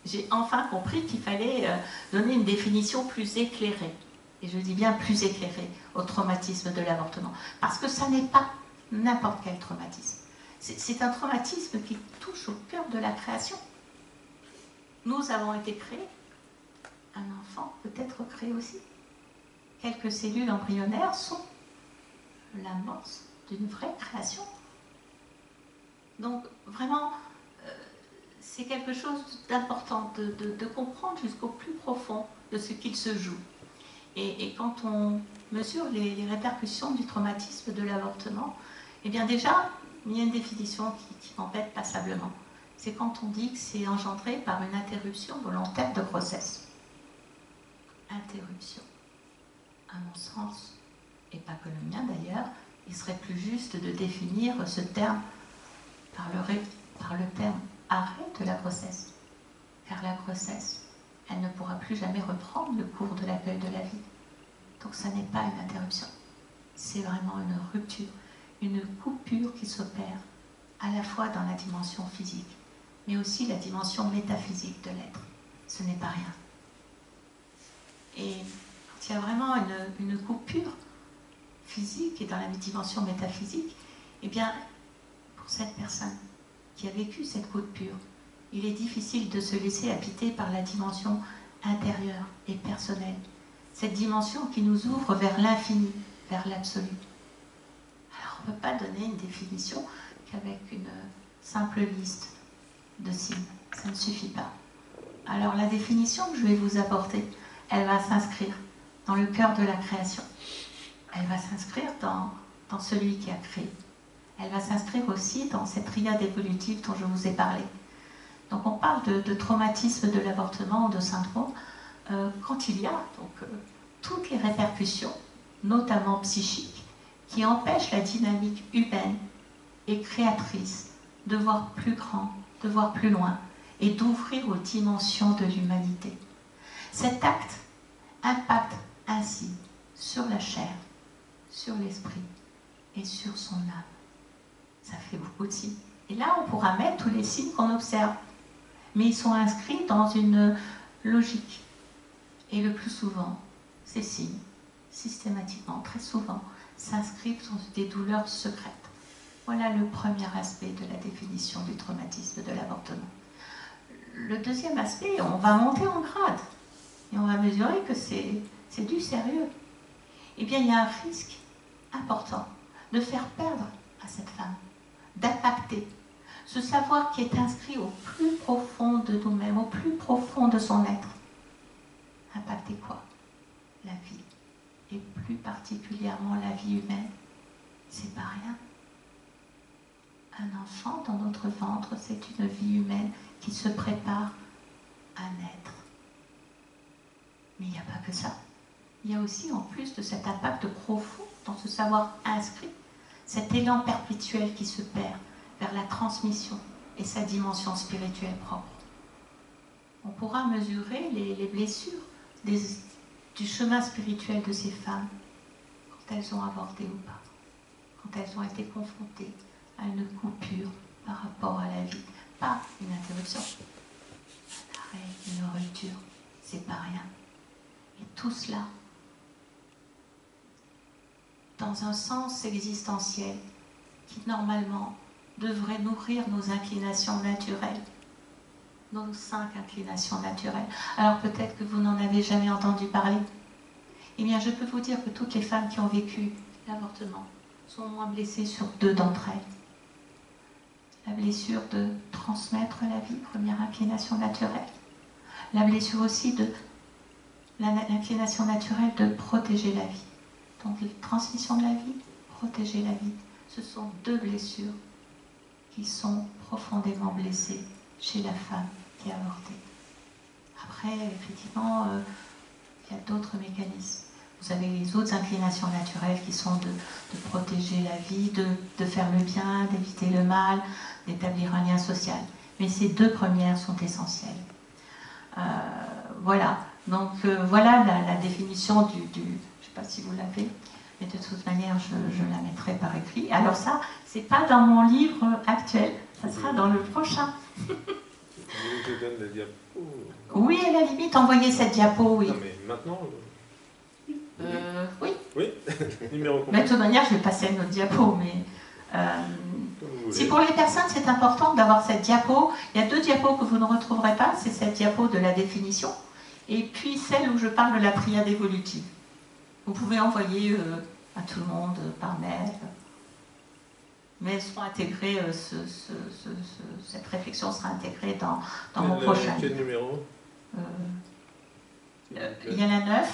J'ai enfin compris qu'il fallait donner une définition plus éclairée, et je dis bien plus éclairée, au traumatisme de l'avortement. Parce que ça n'est pas n'importe quel traumatisme. C'est un traumatisme qui touche au cœur de la création. Nous avons été créés. Un enfant peut être créé aussi. Quelques cellules embryonnaires sont l'amorce d'une vraie création. Donc, vraiment, c'est quelque chose d'important de comprendre jusqu'au plus profond de ce qu'il se joue. Et quand on mesure les répercussions du traumatisme de l'avortement, eh bien déjà, il y a une définition qui m'embête passablement. C'est quand on dit que c'est engendré par une interruption volontaire de grossesse. Interruption. À mon sens, et pas que le mien d'ailleurs, il serait plus juste de définir ce terme par le terme arrêt de la grossesse. Car la grossesse, elle ne pourra plus jamais reprendre le cours de l'accueil de la vie. Donc ça n'est pas une interruption. C'est vraiment une rupture, une coupure qui s'opère à la fois dans la dimension physique, mais aussi la dimension métaphysique de l'être. Ce n'est pas rien. Et il y a vraiment une coupure physique et dans la dimension métaphysique, eh bien, pour cette personne qui a vécu cette coupure, il est difficile de se laisser habiter par la dimension intérieure et personnelle, cette dimension qui nous ouvre vers l'infini, vers l'absolu. Alors on ne peut pas donner une définition qu'avec une simple liste de signes, ça ne suffit pas. Alors la définition que je vais vous apporter, elle va s'inscrire dans le cœur de la création. Elle va s'inscrire dans celui qui a créé. Elle va s'inscrire aussi dans cette triade évolutive dont je vous ai parlé. Donc on parle de traumatisme de l'avortement ou de syndrome quand il y a toutes les répercussions, notamment psychiques, qui empêchent la dynamique humaine et créatrice de voir plus grand, de voir plus loin et d'ouvrir aux dimensions de l'humanité. Cet acte impacte ainsi sur la chair, sur l'esprit et sur son âme. Ça fait beaucoup de signes. Et là, on pourra mettre tous les signes qu'on observe. Mais ils sont inscrits dans une logique. Et le plus souvent, ces signes, systématiquement, très souvent, s'inscrivent dans des douleurs secrètes. Voilà le premier aspect de la définition du traumatisme de l'avortement. Le deuxième aspect, on va monter en grade. Et on va mesurer que c'est du sérieux. eh bien il y a un risque important de faire perdre à cette femme, d'impacter ce savoir qui est inscrit au plus profond de nous-mêmes, au plus profond de son être. Impacter quoi? La vie, et plus particulièrement la vie humaine. C'est pas rien. Un enfant dans notre ventre, c'est une vie humaine qui se prépare à naître. Mais il n'y a pas que ça. Il y a aussi, en plus de cet impact profond dans ce savoir inscrit, cet élan perpétuel qui se perd vers la transmission et sa dimension spirituelle propre. On pourra mesurer les blessures du chemin spirituel de ces femmes quand elles ont avorté ou pas, quand elles ont été confrontées à une coupure par rapport à la vie. Pas une interruption, un arrêt, une rupture, c'est pas rien. Et tout cela, dans un sens existentiel qui normalement devrait nourrir nos inclinations naturelles, nos 5 inclinations naturelles. Alors peut-être que vous n'en avez jamais entendu parler. Eh bien, je peux vous dire que toutes les femmes qui ont vécu l'avortement sont moins blessées sur 2 d'entre elles. La blessure de transmettre la vie, première inclination naturelle. La blessure aussi de l'inclination naturelle de protéger la vie. Donc, la transmission de la vie, protéger la vie. Ce sont 2 blessures qui sont profondément blessées chez la femme qui a avorté. Après, effectivement, il y a d'autres mécanismes. Vous avez les autres inclinations naturelles qui sont de protéger la vie, de faire le bien, d'éviter le mal, d'établir un lien social. Mais ces 2 premières sont essentielles. Voilà. Donc, voilà la définition du... Je ne sais pas si vous l'avez, mais de toute manière, je la mettrai par écrit. Alors ça, c'est pas dans mon livre actuel, ça sera dans le prochain. Vous voulez que je donne la diapo? Oui, à la limite, envoyez cette diapo, oui. Non, mais maintenant... Oui. Oui. Numéro combien? Mais de toute manière, je vais passer à une autre diapo, mais... si pour les personnes, c'est important d'avoir cette diapo, il y a 2 diapos que vous ne retrouverez pas, c'est cette diapo de la définition, et puis celle où je parle de la triade évolutive. Vous pouvez envoyer à tout le monde par mail, mais elles seront intégrées, cette réflexion sera intégrée dans mon prochain Quel livre. numéro? Il y a la 9,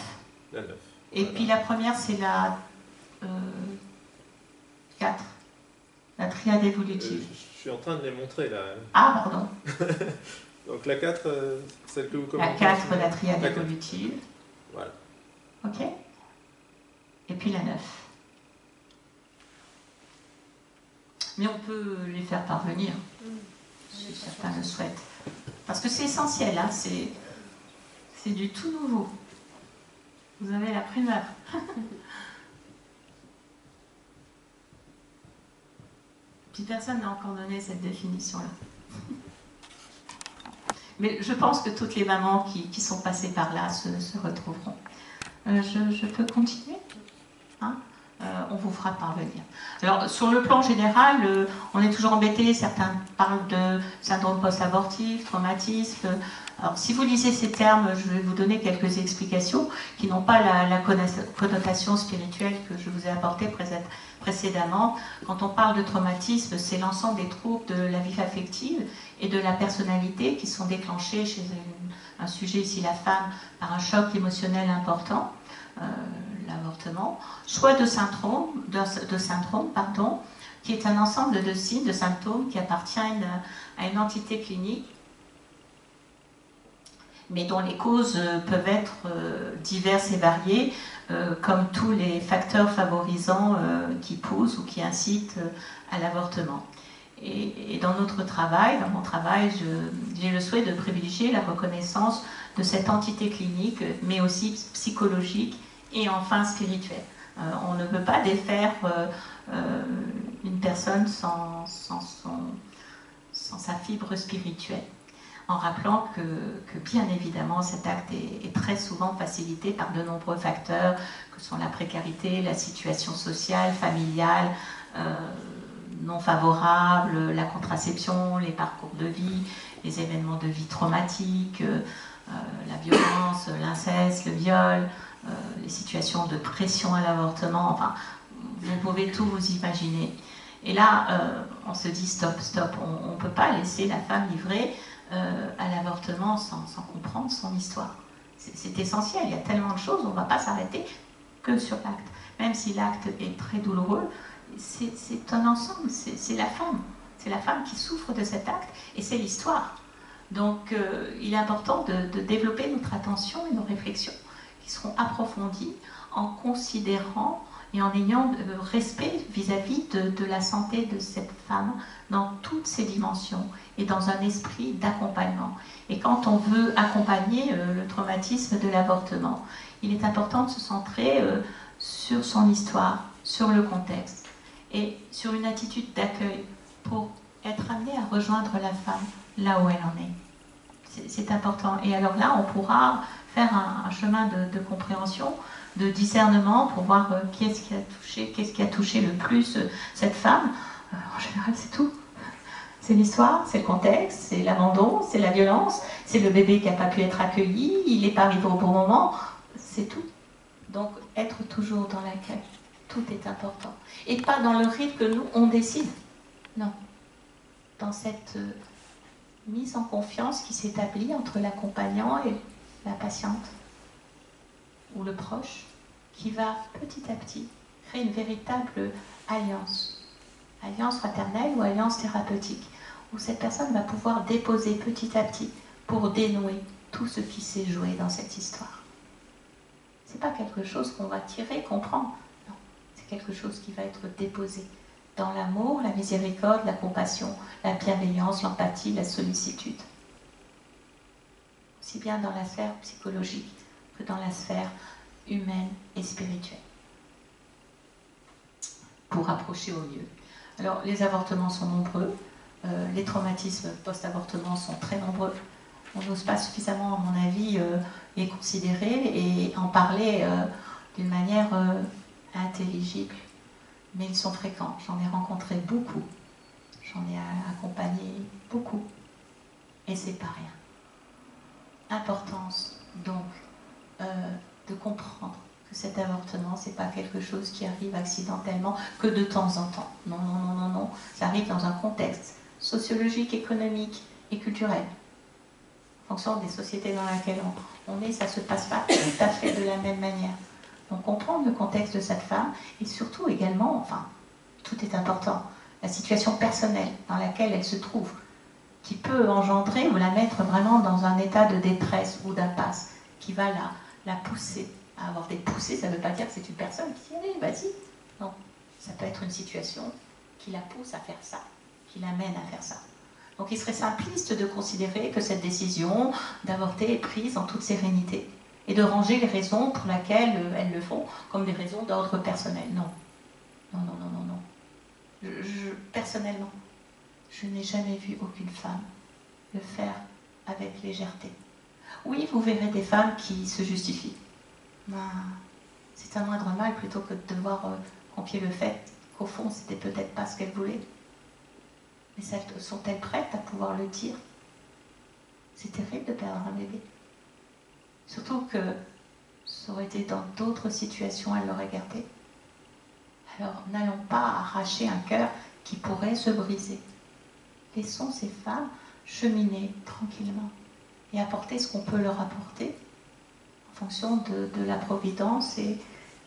La 9. et puis la première, c'est la 4, la triade évolutive. Je suis en train de les montrer là. Ah, pardon. Donc la 4, celle que vous commentez. La 4, la triade La 4. évolutive. Voilà. Ok. Et puis la 9. Mais on peut les faire parvenir, si certains le souhaitent. Parce que c'est essentiel, hein, c'est du tout nouveau. Vous avez la primeur. Puis personne n'a encore donné cette définition-là. Mais je pense que toutes les mamans qui sont passées par là se retrouveront. Je peux continuer, hein? On vous fera parvenir. Alors, sur le plan général, on est toujours embêté. Certains parlent de syndrome post-abortif, traumatisme. Alors, si vous lisez ces termes, je vais vous donner quelques explications qui n'ont pas la connotation spirituelle que je vous ai apportée précédemment. Quand on parle de traumatisme, c'est l'ensemble des troubles de la vie affective et de la personnalité qui sont déclenchés chez un sujet, ici la femme, par un choc émotionnel important. L'avortement, soit de syndrome, qui est un ensemble de signes, de symptômes qui appartient à une entité clinique, mais dont les causes peuvent être diverses et variées, comme tous les facteurs favorisants qui poussent ou qui incitent à l'avortement. Et dans notre travail, dans mon travail, j'ai le souhait de privilégier la reconnaissance de cette entité clinique, mais aussi psychologique et enfin spirituelle. On ne peut pas défaire une personne sans sa fibre spirituelle, en rappelant que bien évidemment cet acte est très souvent facilité par de nombreux facteurs, que sont la précarité, la situation sociale, familiale, non favorable, la contraception, les parcours de vie, les événements de vie traumatiques, la violence, l'inceste, le viol, les situations de pression à l'avortement, enfin, vous pouvez tout vous imaginer. Et là, on se dit stop, on ne peut pas laisser la femme livrée à l'avortement sans comprendre son histoire. C'est essentiel, il y a tellement de choses, on ne va pas s'arrêter que sur l'acte. Même si l'acte est très douloureux, c'est un ensemble, c'est la femme qui souffre de cet acte, et c'est l'histoire. Donc il est important de développer notre attention et nos réflexions qui seront approfondies en considérant et en ayant respect vis-à-vis de la santé de cette femme dans toutes ses dimensions et dans un esprit d'accompagnement. Et quand on veut accompagner le traumatisme de l'avortement, il est important de se centrer sur son histoire, sur le contexte et sur une attitude d'accueil pour être amené à rejoindre la femme là où elle en est. C'est important. Et alors là, on pourra faire un chemin de compréhension, de discernement pour voir qu'est-ce qui a touché le plus cette femme. En général, c'est tout. C'est l'histoire, c'est le contexte, c'est l'abandon, c'est la violence, c'est le bébé qui n'a pas pu être accueilli, il n'est pas arrivé au bon moment, c'est tout. Donc, être toujours dans l'accueil, tout est important. Et pas dans le rythme que nous, on décide. Non. Dans cette mise en confiance qui s'établit entre l'accompagnant et la patiente ou le proche, qui va petit à petit créer une véritable alliance fraternelle ou alliance thérapeutique, où cette personne va pouvoir déposer petit à petit pour dénouer tout ce qui s'est joué dans cette histoire. C'est pas quelque chose qu'on va tirer, comprendre, non, c'est quelque chose qui va être déposé dans l'amour, la miséricorde, la compassion, la bienveillance, l'empathie, la sollicitude. Aussi bien dans la sphère psychologique que dans la sphère humaine et spirituelle. Pour approcher au mieux. Alors, les avortements sont nombreux, les traumatismes post-avortement sont très nombreux. On n'ose pas suffisamment, à mon avis, les considérer et en parler d'une manière intelligible. Mais ils sont fréquents. J'en ai rencontré beaucoup. J'en ai accompagné beaucoup. Et c'est pas rien. Importance, donc, de comprendre que cet avortement, c'est pas quelque chose qui arrive accidentellement, que de temps en temps. Non, non, non, non, non. Ça arrive dans un contexte sociologique, économique et culturel. En fonction des sociétés dans lesquelles on est, ça ne se passe pas tout à fait de la même manière. Donc comprendre le contexte de cette femme et surtout également, enfin, tout est important, la situation personnelle dans laquelle elle se trouve, qui peut engendrer ou la mettre vraiment dans un état de détresse ou d'impasse, qui va la pousser à avoir des poussées. Ça ne veut pas dire que c'est une personne qui dit allez, vas-y. Non, ça peut être une situation qui la pousse à faire ça, qui l'amène à faire ça. Donc il serait simpliste de considérer que cette décision d'avorter est prise en toute sérénité et de ranger les raisons pour lesquelles elles le font comme des raisons d'ordre personnel. Non. Non, non, non, non, non. Personnellement, je n'ai jamais vu aucune femme le faire avec légèreté. Oui, vous verrez des femmes qui se justifient. Ben, c'est un moindre mal plutôt que de devoir confier le fait qu'au fond, c'était peut-être pas ce qu'elles voulaient. Mais sont-elles prêtes à pouvoir le dire? C'est terrible de perdre un bébé. Surtout que ça aurait été dans d'autres situations, elle l'aurait gardé. Alors, n'allons pas arracher un cœur qui pourrait se briser. Laissons ces femmes cheminer tranquillement et apporter ce qu'on peut leur apporter en fonction de la providence et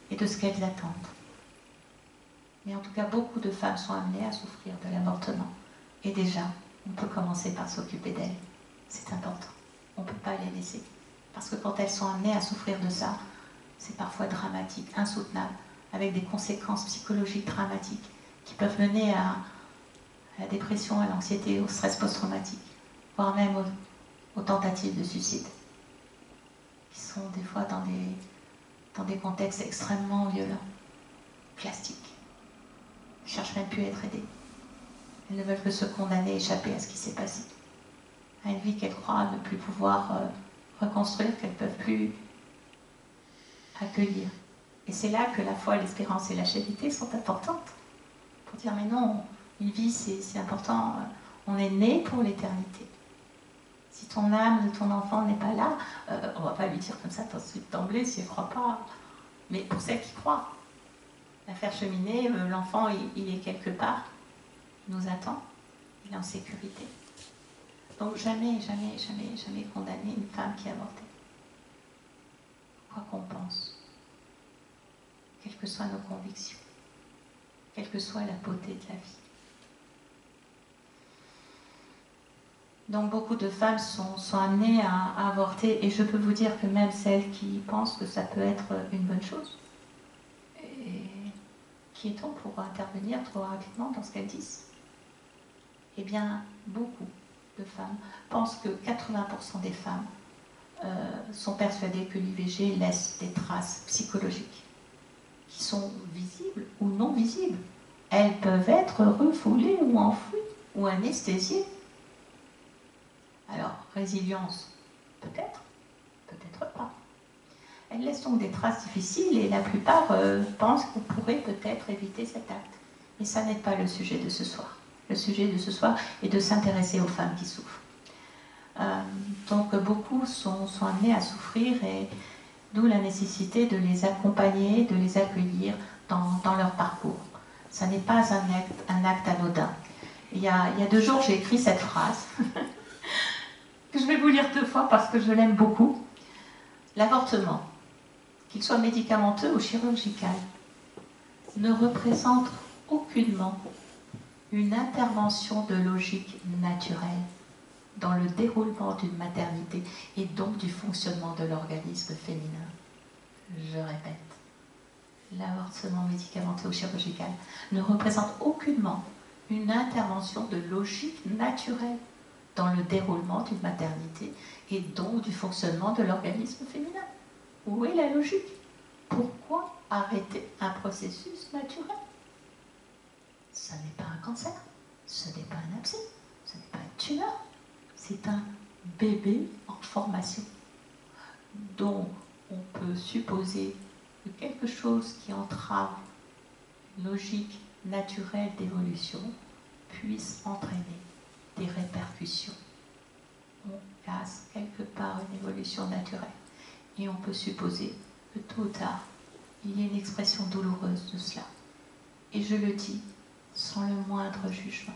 de ce qu'elles attendent. Mais en tout cas, beaucoup de femmes sont amenées à souffrir de l'avortement. Et déjà, on peut commencer par s'occuper d'elles. C'est important. On ne peut pas les laisser. Parce que quand elles sont amenées à souffrir de ça, c'est parfois dramatique, insoutenable, avec des conséquences psychologiques dramatiques qui peuvent mener à la dépression, à l'anxiété, au stress post-traumatique, voire même aux tentatives de suicide, qui sont des fois dans des contextes extrêmement violents, plastiques. Elles ne cherchent même plus à être aidées. Elles ne veulent que se condamner, échapper à ce qui s'est passé, à une vie qu'elles croient ne plus pouvoir reconstruire, qu'elles ne peuvent plus accueillir. Et c'est là que la foi, l'espérance et la charité sont importantes. Pour dire, mais non, une vie c'est important, on est né pour l'éternité. Si ton âme de ton enfant n'est pas là, on ne va pas lui dire comme ça tout de suite d'emblée si elle ne croit pas. Mais pour celles qui croient, la faire cheminer, l'enfant il est quelque part, il nous attend, il est en sécurité. Donc jamais, jamais, jamais, jamais condamner une femme qui a avorté. Quoi qu'on pense, quelles que soient nos convictions, quelle que soit la beauté de la vie. Donc beaucoup de femmes sont amenées à avorter, et je peux vous dire que même celles qui pensent que ça peut être une bonne chose, et qui est-on pour intervenir trop rapidement dans ce qu'elles disent? Eh bien, beaucoup de femmes pensent que 80% des femmes sont persuadées que l'IVG laisse des traces psychologiques qui sont visibles ou non visibles. Elles peuvent être refoulées ou enfouies ou anesthésiées. Alors, résilience, peut-être, peut-être pas. Elles laissent donc des traces difficiles et la plupart pensent qu'on pourrait peut-être éviter cet acte. Mais ça n'est pas le sujet de ce soir. Le sujet de ce soir est de s'intéresser aux femmes qui souffrent. Donc beaucoup sont amenés à souffrir, et d'où la nécessité de les accompagner, de les accueillir dans leur parcours. Ça n'est pas un acte anodin. Il y a 2 jours, j'ai écrit cette phrase, que je vais vous lire 2 fois parce que je l'aime beaucoup. L'avortement, qu'il soit médicamenteux ou chirurgical, ne représente aucunement une intervention de logique naturelle dans le déroulement d'une maternité et donc du fonctionnement de l'organisme féminin. Je répète, l'avortement médicamenteux ou chirurgical ne représente aucunement une intervention de logique naturelle dans le déroulement d'une maternité et donc du fonctionnement de l'organisme féminin. Où est la logique? Pourquoi arrêter un processus naturel? Ce n'est pas un cancer, ce n'est pas un abcès, ce n'est pas une tumeur, c'est un bébé en formation. Donc, on peut supposer que quelque chose qui entrave une logique naturelle d'évolution puisse entraîner des répercussions. On casse quelque part une évolution naturelle. Et on peut supposer que tôt ou tard, il y a une expression douloureuse de cela. Et je le dis sans le moindre jugement,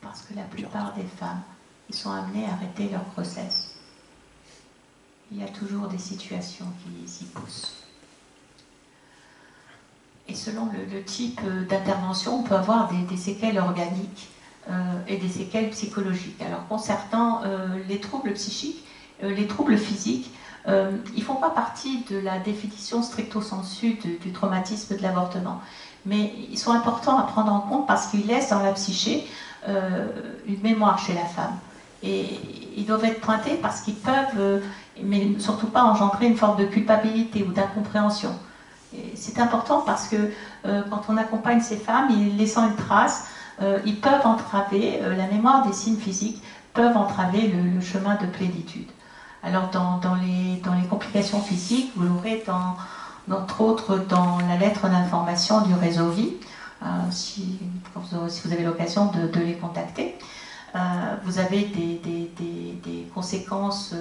parce que la plupart des femmes, ils sont amenées à arrêter leur grossesse. Il y a toujours des situations qui s'y poussent. Et selon le type d'intervention, on peut avoir des séquelles organiques et des séquelles psychologiques. Alors concernant les troubles psychiques, les troubles physiques, ils ne font pas partie de la définition stricto sensu du traumatisme de l'avortement. Mais ils sont importants à prendre en compte parce qu'ils laissent dans la psyché une mémoire chez la femme. Et ils doivent être pointés parce qu'ils peuvent, mais surtout pas engendrer une forme de culpabilité ou d'incompréhension. C'est important parce que quand on accompagne ces femmes, laissant une trace, ils peuvent entraver, la mémoire des signes physiques peuvent entraver le chemin de plénitude. Alors dans les complications physiques, vous l'aurez entre autres dans la lettre d'information du réseau Vie, si vous avez l'occasion de les contacter. Vous avez des conséquences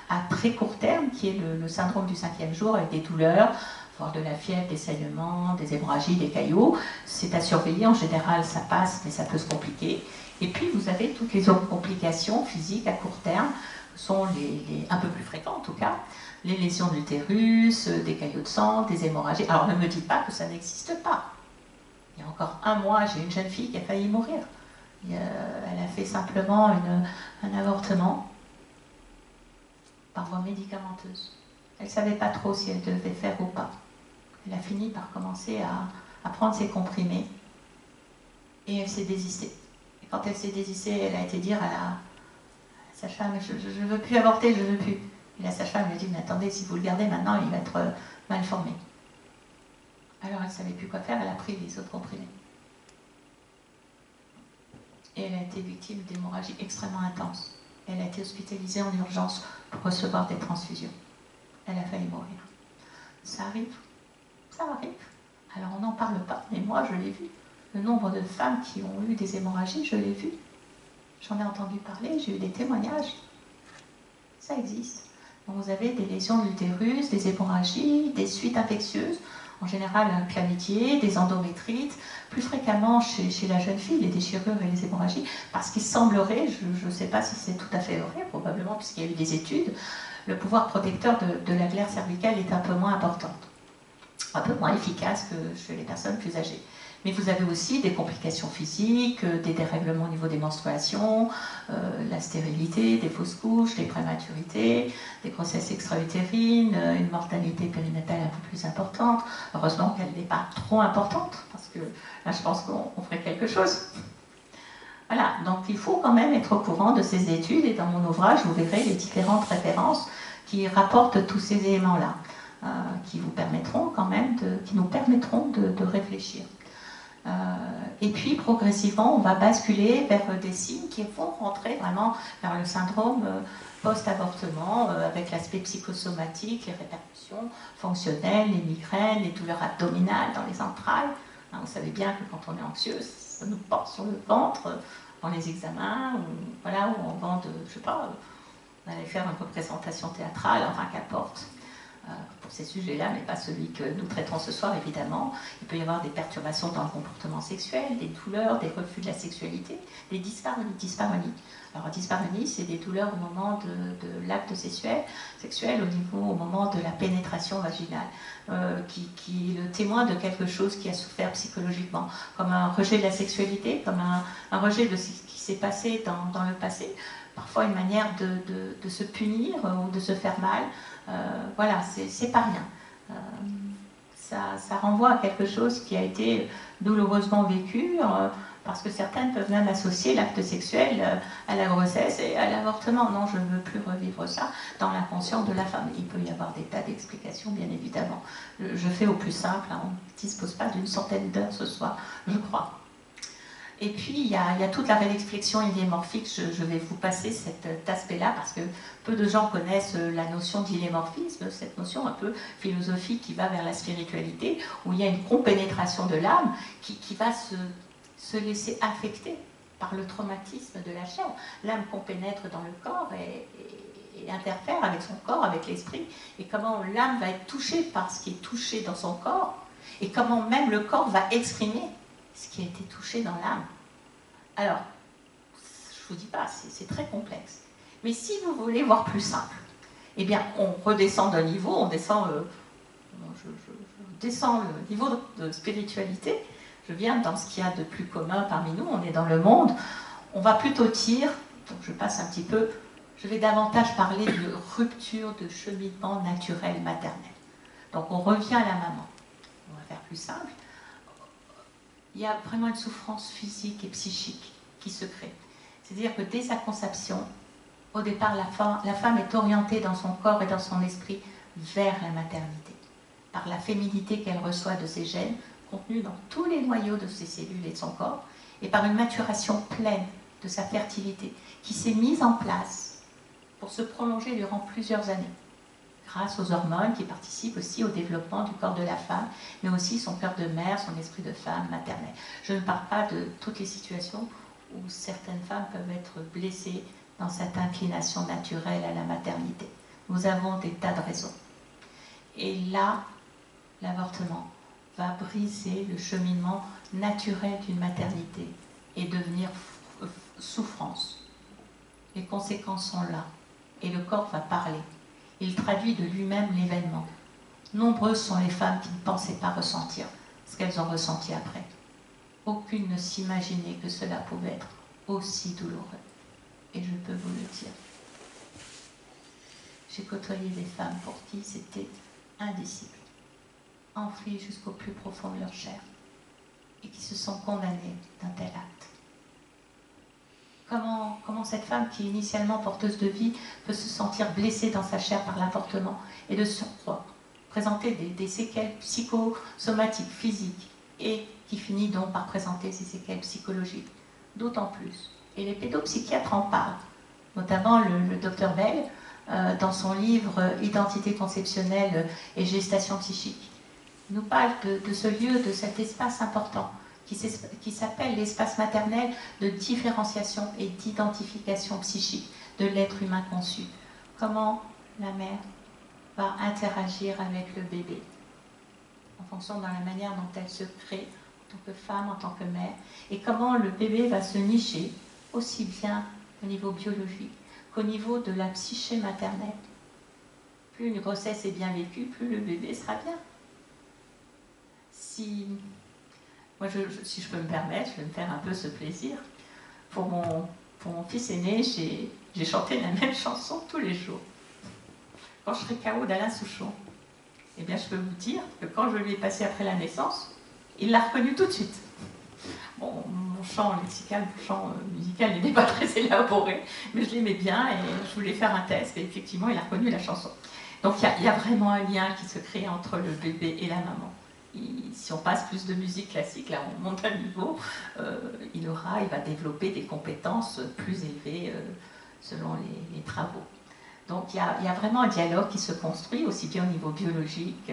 à très court terme, qui est le syndrome du 5e jour, avec des douleurs, voire de la fièvre, des saignements, des hémorragies, des caillots. C'est à surveiller, en général ça passe, mais ça peut se compliquer. Et puis vous avez toutes les autres complications physiques à court terme, sont les un peu plus fréquentes en tout cas, les lésions de l'utérus, des caillots de sang, des hémorragies. Alors ne me dites pas que ça n'existe pas. Il y a encore 1 mois, j'ai une jeune fille qui a failli mourir. Elle a fait simplement un avortement par voie médicamenteuse. Elle ne savait pas trop si elle devait faire ou pas. Elle a fini par commencer à prendre ses comprimés et elle s'est désistée. Et quand elle s'est désistée, elle a été dire à la sage-femme, je ne veux plus avorter, je ne veux plus. Et la sage-femme lui a dit, mais attendez, si vous le gardez maintenant, il va être mal formé. Alors elle ne savait plus quoi faire, elle a pris les autres comprimés. Et elle a été victime d'hémorragies extrêmement intenses. Elle a été hospitalisée en urgence pour recevoir des transfusions. Elle a failli mourir. Ça arrive. Ça arrive. Alors on n'en parle pas, mais moi je l'ai vu. Le nombre de femmes qui ont eu des hémorragies, je l'ai vu. J'en ai entendu parler, j'ai eu des témoignages. ça existe. Donc vous avez des lésions de l'utérus, des hémorragies, des suites infectieuses, en général un chlamydier, des endométrites, plus fréquemment chez la jeune fille, les déchirures et les hémorragies, parce qu'il semblerait, je ne sais pas si c'est tout à fait vrai, probablement puisqu'il y a eu des études, le pouvoir protecteur de la glaire cervicale est un peu moins important, un peu moins efficace que chez les personnes plus âgées. Mais vous avez aussi des complications physiques, des dérèglements au niveau des menstruations, la stérilité, des fausses couches, des prématurités, des grossesses extra-utérines, une mortalité périnatale un peu plus importante. Heureusement qu'elle n'est pas trop importante, parce que là je pense qu'on ferait quelque chose. Voilà, donc il faut quand même être au courant de ces études, et dans mon ouvrage vous verrez les différentes références qui rapportent tous ces éléments-là, qui vous permettront quand même qui nous permettront de réfléchir. Et puis progressivement, on va basculer vers des signes qui vont rentrer vraiment vers le syndrome post-avortement, avec l'aspect psychosomatique, les répercussions fonctionnelles, les migraines, les douleurs abdominales dans les entrailles. Hein, vous savez bien que quand on est anxieux, ça nous porte sur le ventre dans les examens, ou, voilà, où on vend, je sais pas, on allait faire une représentation théâtrale, enfin qu'importe. Pour ces sujets-là, mais pas celui que nous traitons ce soir, évidemment. Il peut y avoir des perturbations dans le comportement sexuel, des douleurs, des refus de la sexualité, des dyspareunies. Alors, dyspareunie, c'est des douleurs au moment de l'acte sexuel, au moment de la pénétration vaginale, qui est le témoin de quelque chose qui a souffert psychologiquement, comme un rejet de la sexualité, comme un rejet de ce qui s'est passé dans le passé, parfois une manière de se punir ou de se faire mal. Voilà, c'est pas rien. Ça renvoie à quelque chose qui a été douloureusement vécu, parce que certaines peuvent même associer l'acte sexuel à la grossesse et à l'avortement. Non, je ne veux plus revivre ça dans l'inconscient de la femme. Il peut y avoir des tas d'explications, bien évidemment. Je fais au plus simple, hein, on ne dispose pas d'une centaine d'heures ce soir, je crois. Et puis, il y a toute la réflexion illémorphique. Je vais vous passer cet aspect-là parce que peu de gens connaissent la notion d'illémorphisme, cette notion un peu philosophique qui va vers la spiritualité, où il y a une compénétration de l'âme qui va se laisser affecter par le traumatisme de la chair. L'âme compénètre dans le corps et interfère avec son corps, avec l'esprit, et comment l'âme va être touchée par ce qui est touché dans son corps, et comment même le corps va exprimer ce qui a été touché dans l'âme. Alors, je ne vous dis pas, c'est très complexe. Mais si vous voulez voir plus simple, eh bien, on redescend d'un niveau, on descend je descends le niveau de spiritualité. Je viens dans ce qu'il y a de plus commun parmi nous, on est dans le monde. On va plutôt dire, donc je passe un petit peu, je vais davantage parler de rupture de cheminement naturel maternel. Donc on revient à la maman. On va faire plus simple. Il y a vraiment une souffrance physique et psychique qui se crée. C'est-à-dire que dès sa conception, au départ, la femme est orientée dans son corps et dans son esprit vers la maternité, par la féminité qu'elle reçoit de ses gènes, contenus dans tous les noyaux de ses cellules et de son corps, et par une maturation pleine de sa fertilité, qui s'est mise en place pour se prolonger durant plusieurs années, grâce aux hormones qui participent aussi au développement du corps de la femme, mais aussi son cœur de mère, son esprit de femme maternelle. Je ne parle pas de toutes les situations où certaines femmes peuvent être blessées dans cette inclination naturelle à la maternité. Nous avons des tas de raisons. Et là, l'avortement va briser le cheminement naturel d'une maternité et devenir souffrance. Les conséquences sont là, et le corps va parler. Il traduit de lui-même l'événement. Nombreuses sont les femmes qui ne pensaient pas ressentir ce qu'elles ont ressenti après. Aucune ne s'imaginait que cela pouvait être aussi douloureux. Et je peux vous le dire. J'ai côtoyé des femmes pour qui c'était indicible, enfouies jusqu'au plus profond de leur chair, et qui se sont condamnées d'un tel acte. Comment cette femme, qui est initialement porteuse de vie, peut se sentir blessée dans sa chair par l'avortement et de surcroît présenter des séquelles psychosomatiques, physiques, et qui finit donc par présenter ces séquelles psychologiques. D'autant plus. Et les pédopsychiatres en parlent, notamment le docteur Bell, dans son livre « Identité conceptionnelle et gestation psychique ». Il nous parle de ce lieu, de cet espace important, qui s'appelle l'espace maternel de différenciation et d'identification psychique de l'être humain conçu, comment la mère va interagir avec le bébé, en fonction de la manière dont elle se crée en tant que femme, en tant que mère, et comment le bébé va se nicher, aussi bien au niveau biologique qu'au niveau de la psyché maternelle. Plus une grossesse est bien vécue, plus le bébé sera bien. Si je peux me permettre, je vais me faire un peu ce plaisir. Pour mon fils aîné, j'ai chanté la même chanson tous les jours. Quand je serai KO d'Alain Souchon, eh bien, je peux vous dire que quand je lui ai passé après la naissance, il l'a reconnu tout de suite. Bon, mon chant lexical, mon chant musical n'était pas très élaboré, mais je l'aimais bien et je voulais faire un test et effectivement, il a reconnu la chanson. Donc, il y a vraiment un lien qui se crée entre le bébé et la maman. Si on passe plus de musique classique, là on monte un niveau, il va développer des compétences plus élevées selon les travaux. Donc il y a vraiment un dialogue qui se construit aussi bien au niveau biologique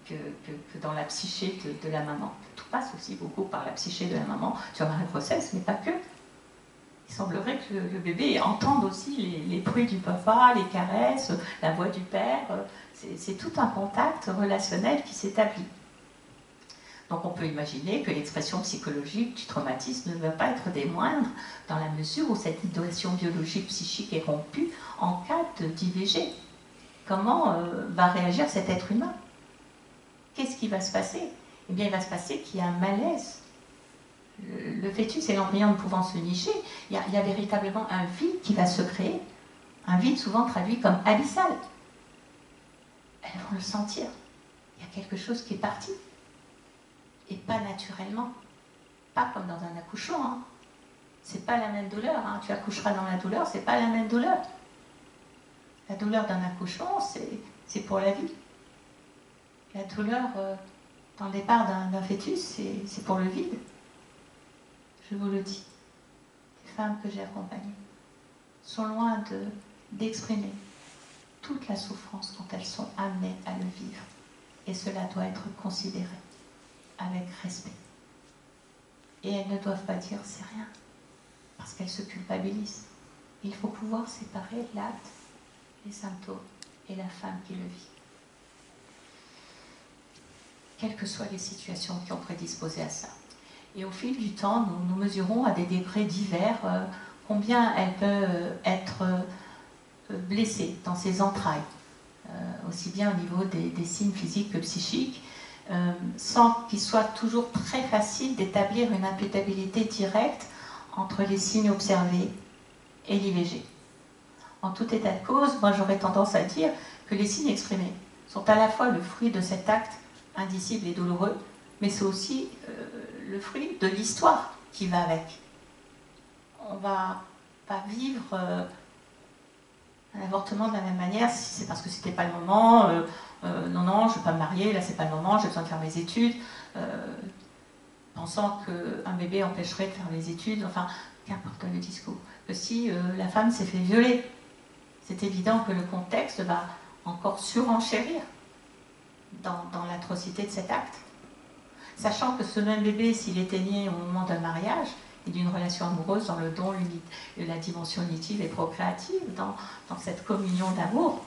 que dans la psyché de la maman. Tout passe aussi beaucoup par la psyché de la maman sur la grossesse, mais pas que. Il semblerait que le bébé entende aussi les bruits du papa, les caresses, la voix du père. C'est tout un contact relationnel qui s'établit. Donc on peut imaginer que l'expression psychologique du traumatisme ne va pas être des moindres dans la mesure où cette situation biologique psychique est rompue en cas d'IVG. Comment va réagir cet être humain? Qu'est-ce qui va se passer? Eh bien il va se passer qu'il y a un malaise. Le fœtus et l'embryon ne pouvant se nicher, il y a véritablement un vide qui va se créer, un vide souvent traduit comme abyssal. Elles vont le sentir. Il y a quelque chose qui est parti. Et pas naturellement. Pas comme dans un accouchement. Hein. C'est pas la même douleur. Hein. Tu accoucheras dans la douleur, c'est pas la même douleur. La douleur d'un accouchement, c'est pour la vie. La douleur dans le départ d'un fœtus, c'est pour le vide. Je vous le dis. Les femmes que j'ai accompagnées sont loin d'exprimer toute la souffrance quand elles sont amenées à le vivre. Et cela doit être considéré avec respect. Et elles ne doivent pas dire c'est rien, parce qu'elles se culpabilisent. Il faut pouvoir séparer l'acte, les symptômes et la femme qui le vit. Quelles que soient les situations qui ont prédisposé à ça. Et au fil du temps, nous mesurons à des degrés divers combien elle peut être blessée dans ses entrailles, aussi bien au niveau des signes physiques que psychiques, sans qu'il soit toujours très facile d'établir une imputabilité directe entre les signes observés et l'IVG. En tout état de cause, moi j'aurais tendance à dire que les signes exprimés sont à la fois le fruit de cet acte indicible et douloureux, mais c'est aussi le fruit de l'histoire qui va avec. On va pas vivre un avortement de la même manière si c'est parce que c'était pas le moment, non, je ne veux pas me marier, là c'est pas le moment, j'ai besoin de faire mes études, pensant qu'un bébé empêcherait de faire les études, enfin, qu'importe le discours. Que si la femme s'est fait violer, c'est évident que le contexte va encore surenchérir dans l'atrocité de cet acte. Sachant que ce même bébé, s'il était né au moment d'un mariage et d'une relation amoureuse dans le don, la dimension unitive et procréative, dans cette communion d'amour,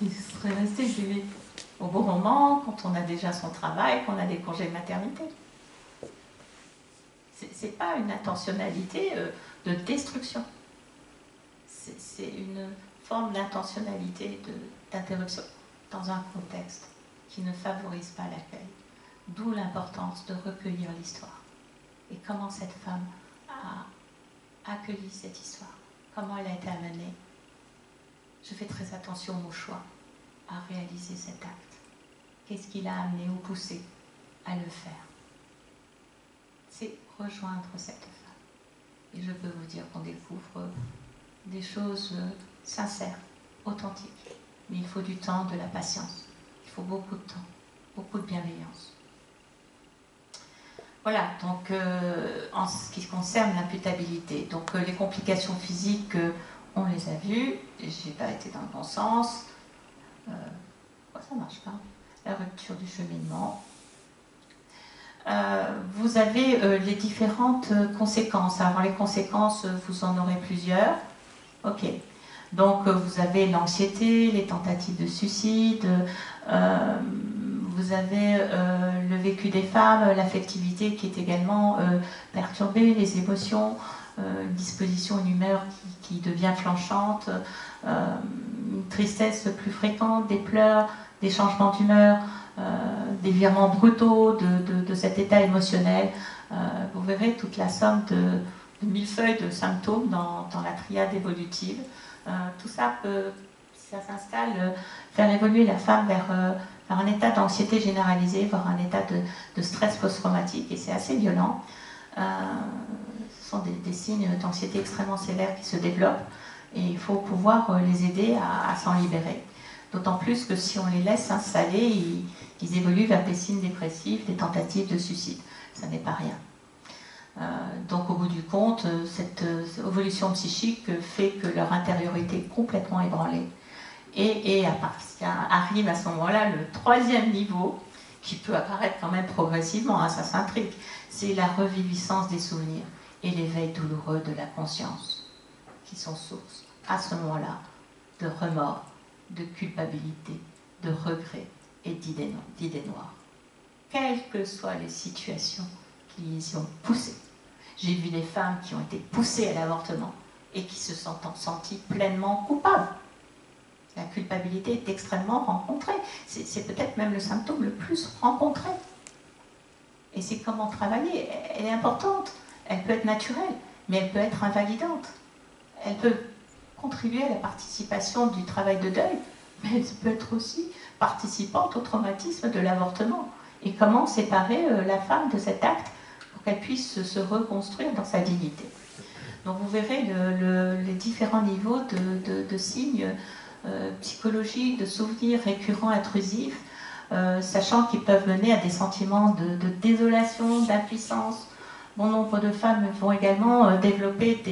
il serait resté bébé au bon moment, quand on a déjà son travail, qu'on a des congés de maternité. C'est pas une intentionnalité de destruction. C'est une forme d'intentionnalité d'interruption dans un contexte qui ne favorise pas l'accueil. D'où l'importance de recueillir l'histoire. Et comment cette femme a accueilli cette histoire. Comment elle a été amenée. Je fais très attention au choix à réaliser cet acte. Qu'est-ce qui l'a amené ou poussé à le faire? C'est rejoindre cette femme. Et je peux vous dire qu'on découvre des choses sincères, authentiques. Mais il faut du temps, de la patience. Il faut beaucoup de temps, beaucoup de bienveillance. Voilà, donc en ce qui concerne l'imputabilité, donc les complications physiques, on les a vues, j'ai pas été dans le bon sens, ça marche pas, la rupture du cheminement. Vous avez les différentes conséquences. Alors les conséquences, vous en aurez plusieurs. Ok. Donc vous avez l'anxiété, les tentatives de suicide, vous avez le vécu des femmes, l'affectivité qui est également perturbée, les émotions, une disposition, une humeur qui devient flanchante, une tristesse plus fréquente, des pleurs, des changements d'humeur, des virements brutaux de cet état émotionnel. Vous verrez toute la somme de millefeuilles de symptômes dans la triade évolutive. Tout ça peut, si ça s'installe, faire évoluer la femme vers un état d'anxiété généralisée, voire un état de stress post-traumatique, et c'est assez violent. Ce sont des signes d'anxiété extrêmement sévères qui se développent, et il faut pouvoir les aider à s'en libérer. D'autant plus que si on les laisse s'installer, ils évoluent vers des signes dépressifs, des tentatives de suicide. Ça n'est pas rien. Donc au bout du compte, cette évolution psychique fait que leur intériorité est complètement ébranlée. Et arrive à ce moment-là le troisième niveau, qui peut apparaître quand même progressivement, hein, ça s'intrigue, c'est la reviviscence des souvenirs et l'éveil douloureux de la conscience, qui sont source, à ce moment-là, de remords, de culpabilité, de regrets et d'idées noires. Quelles que soient les situations qui les ont poussées. J'ai vu des femmes qui ont été poussées à l'avortement et qui se sont senties pleinement coupables. La culpabilité est extrêmement rencontrée. C'est peut-être même le symptôme le plus rencontré. Et c'est comment travailler. Elle est importante. Elle peut être naturelle, mais elle peut être invalidante. Elle peut contribuer à la participation du travail de deuil, mais elle peut être aussi participante au traumatisme de l'avortement. Et comment séparer la femme de cet acte pour qu'elle puisse se reconstruire dans sa dignité. Donc vous verrez les différents niveaux de signes psychologiques, de souvenirs récurrents, intrusifs, sachant qu'ils peuvent mener à des sentiments de désolation, d'impuissance. Bon nombre de femmes vont également développer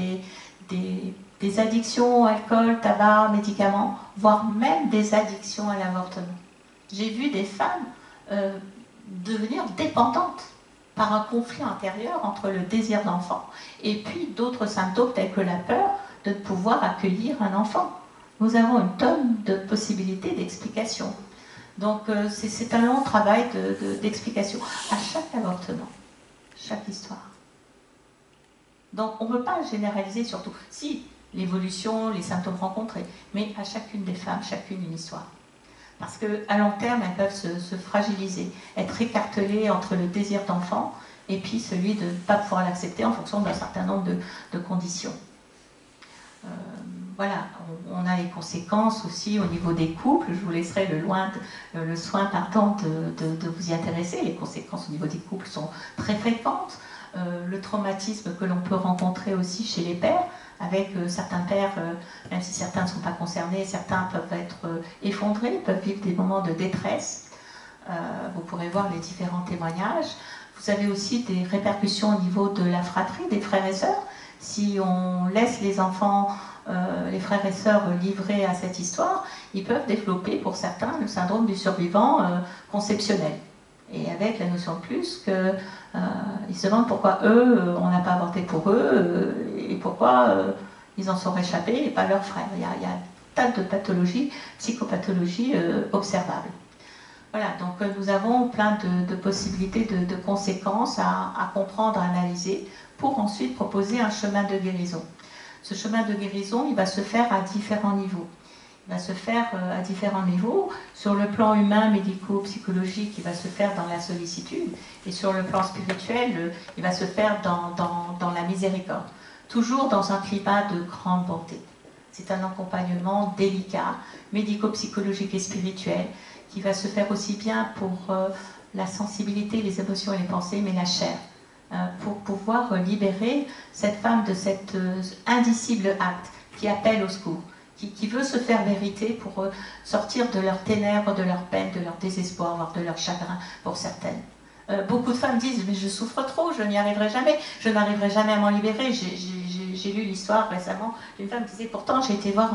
des addictions, alcool, tabac, médicaments, voire même des addictions à l'avortement. J'ai vu des femmes devenir dépendantes par un conflit intérieur entre le désir d'enfant et puis d'autres symptômes tels que la peur de ne pouvoir accueillir un enfant. Nous avons une tonne de possibilités d'explication. Donc c'est un long travail d'explication à chaque avortement, chaque histoire. Donc on ne peut pas généraliser surtout. Si, l'évolution, les symptômes rencontrés, mais à chacune des femmes, chacune une histoire. Parce qu'à long terme, elles peuvent se fragiliser, être écartelées entre le désir d'enfant et puis celui de ne pas pouvoir l'accepter en fonction d'un certain nombre de conditions. Voilà, on a les conséquences aussi au niveau des couples. Je vous laisserai le soin de vous y intéresser. Les conséquences au niveau des couples sont très fréquentes. Le traumatisme que l'on peut rencontrer aussi chez les pères, avec certains pères, même si certains ne sont pas concernés, certains peuvent être effondrés, peuvent vivre des moments de détresse. Vous pourrez voir les différents témoignages. Vous avez aussi des répercussions au niveau de la fratrie, des frères et sœurs. Si on laisse les enfants, les frères et sœurs livrés à cette histoire, ils peuvent développer pour certains le syndrome du survivant conceptionnel. Et avec la notion de plus qu'ils se demandent pourquoi eux, on n'a pas avorté pour eux, et pourquoi ils en sont réchappés et pas leurs frères. Il y a un tas de pathologies, psychopathologies observables. Voilà, donc nous avons plein de possibilités de conséquences à comprendre, à analyser, pour ensuite proposer un chemin de guérison. Ce chemin de guérison, il va se faire à différents niveaux. Il va se faire à différents niveaux. Sur le plan humain, médico-psychologique, il va se faire dans la sollicitude. Et sur le plan spirituel, il va se faire dans la miséricorde. Toujours dans un climat de grande bonté. C'est un accompagnement délicat, médico-psychologique et spirituel, qui va se faire aussi bien pour la sensibilité, les émotions et les pensées, mais la chair. Pour pouvoir libérer cette femme de cet indicible acte qui appelle au secours. Qui veut se faire vérité pour sortir de leurs ténèbres, de leur peine, de leur désespoir, voire de leur chagrin pour certaines. Beaucoup de femmes disent « mais je souffre trop, je n'y arriverai jamais, je n'arriverai jamais à m'en libérer ». J'ai lu l'histoire récemment d'une femme qui disait « pourtant j'ai été voir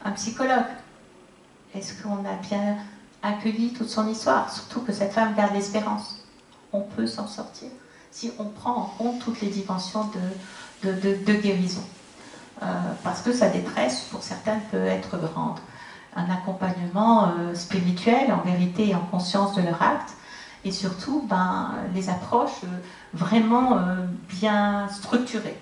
un psychologue ». Est-ce qu'on a bien accueilli toute son histoire? Surtout que cette femme garde l'espérance. On peut s'en sortir si on prend en compte toutes les dimensions de guérison. parce que sa détresse, pour certaines, peut être grande. Un accompagnement spirituel, en vérité et en conscience de leur acte, et surtout les approches vraiment bien structurées.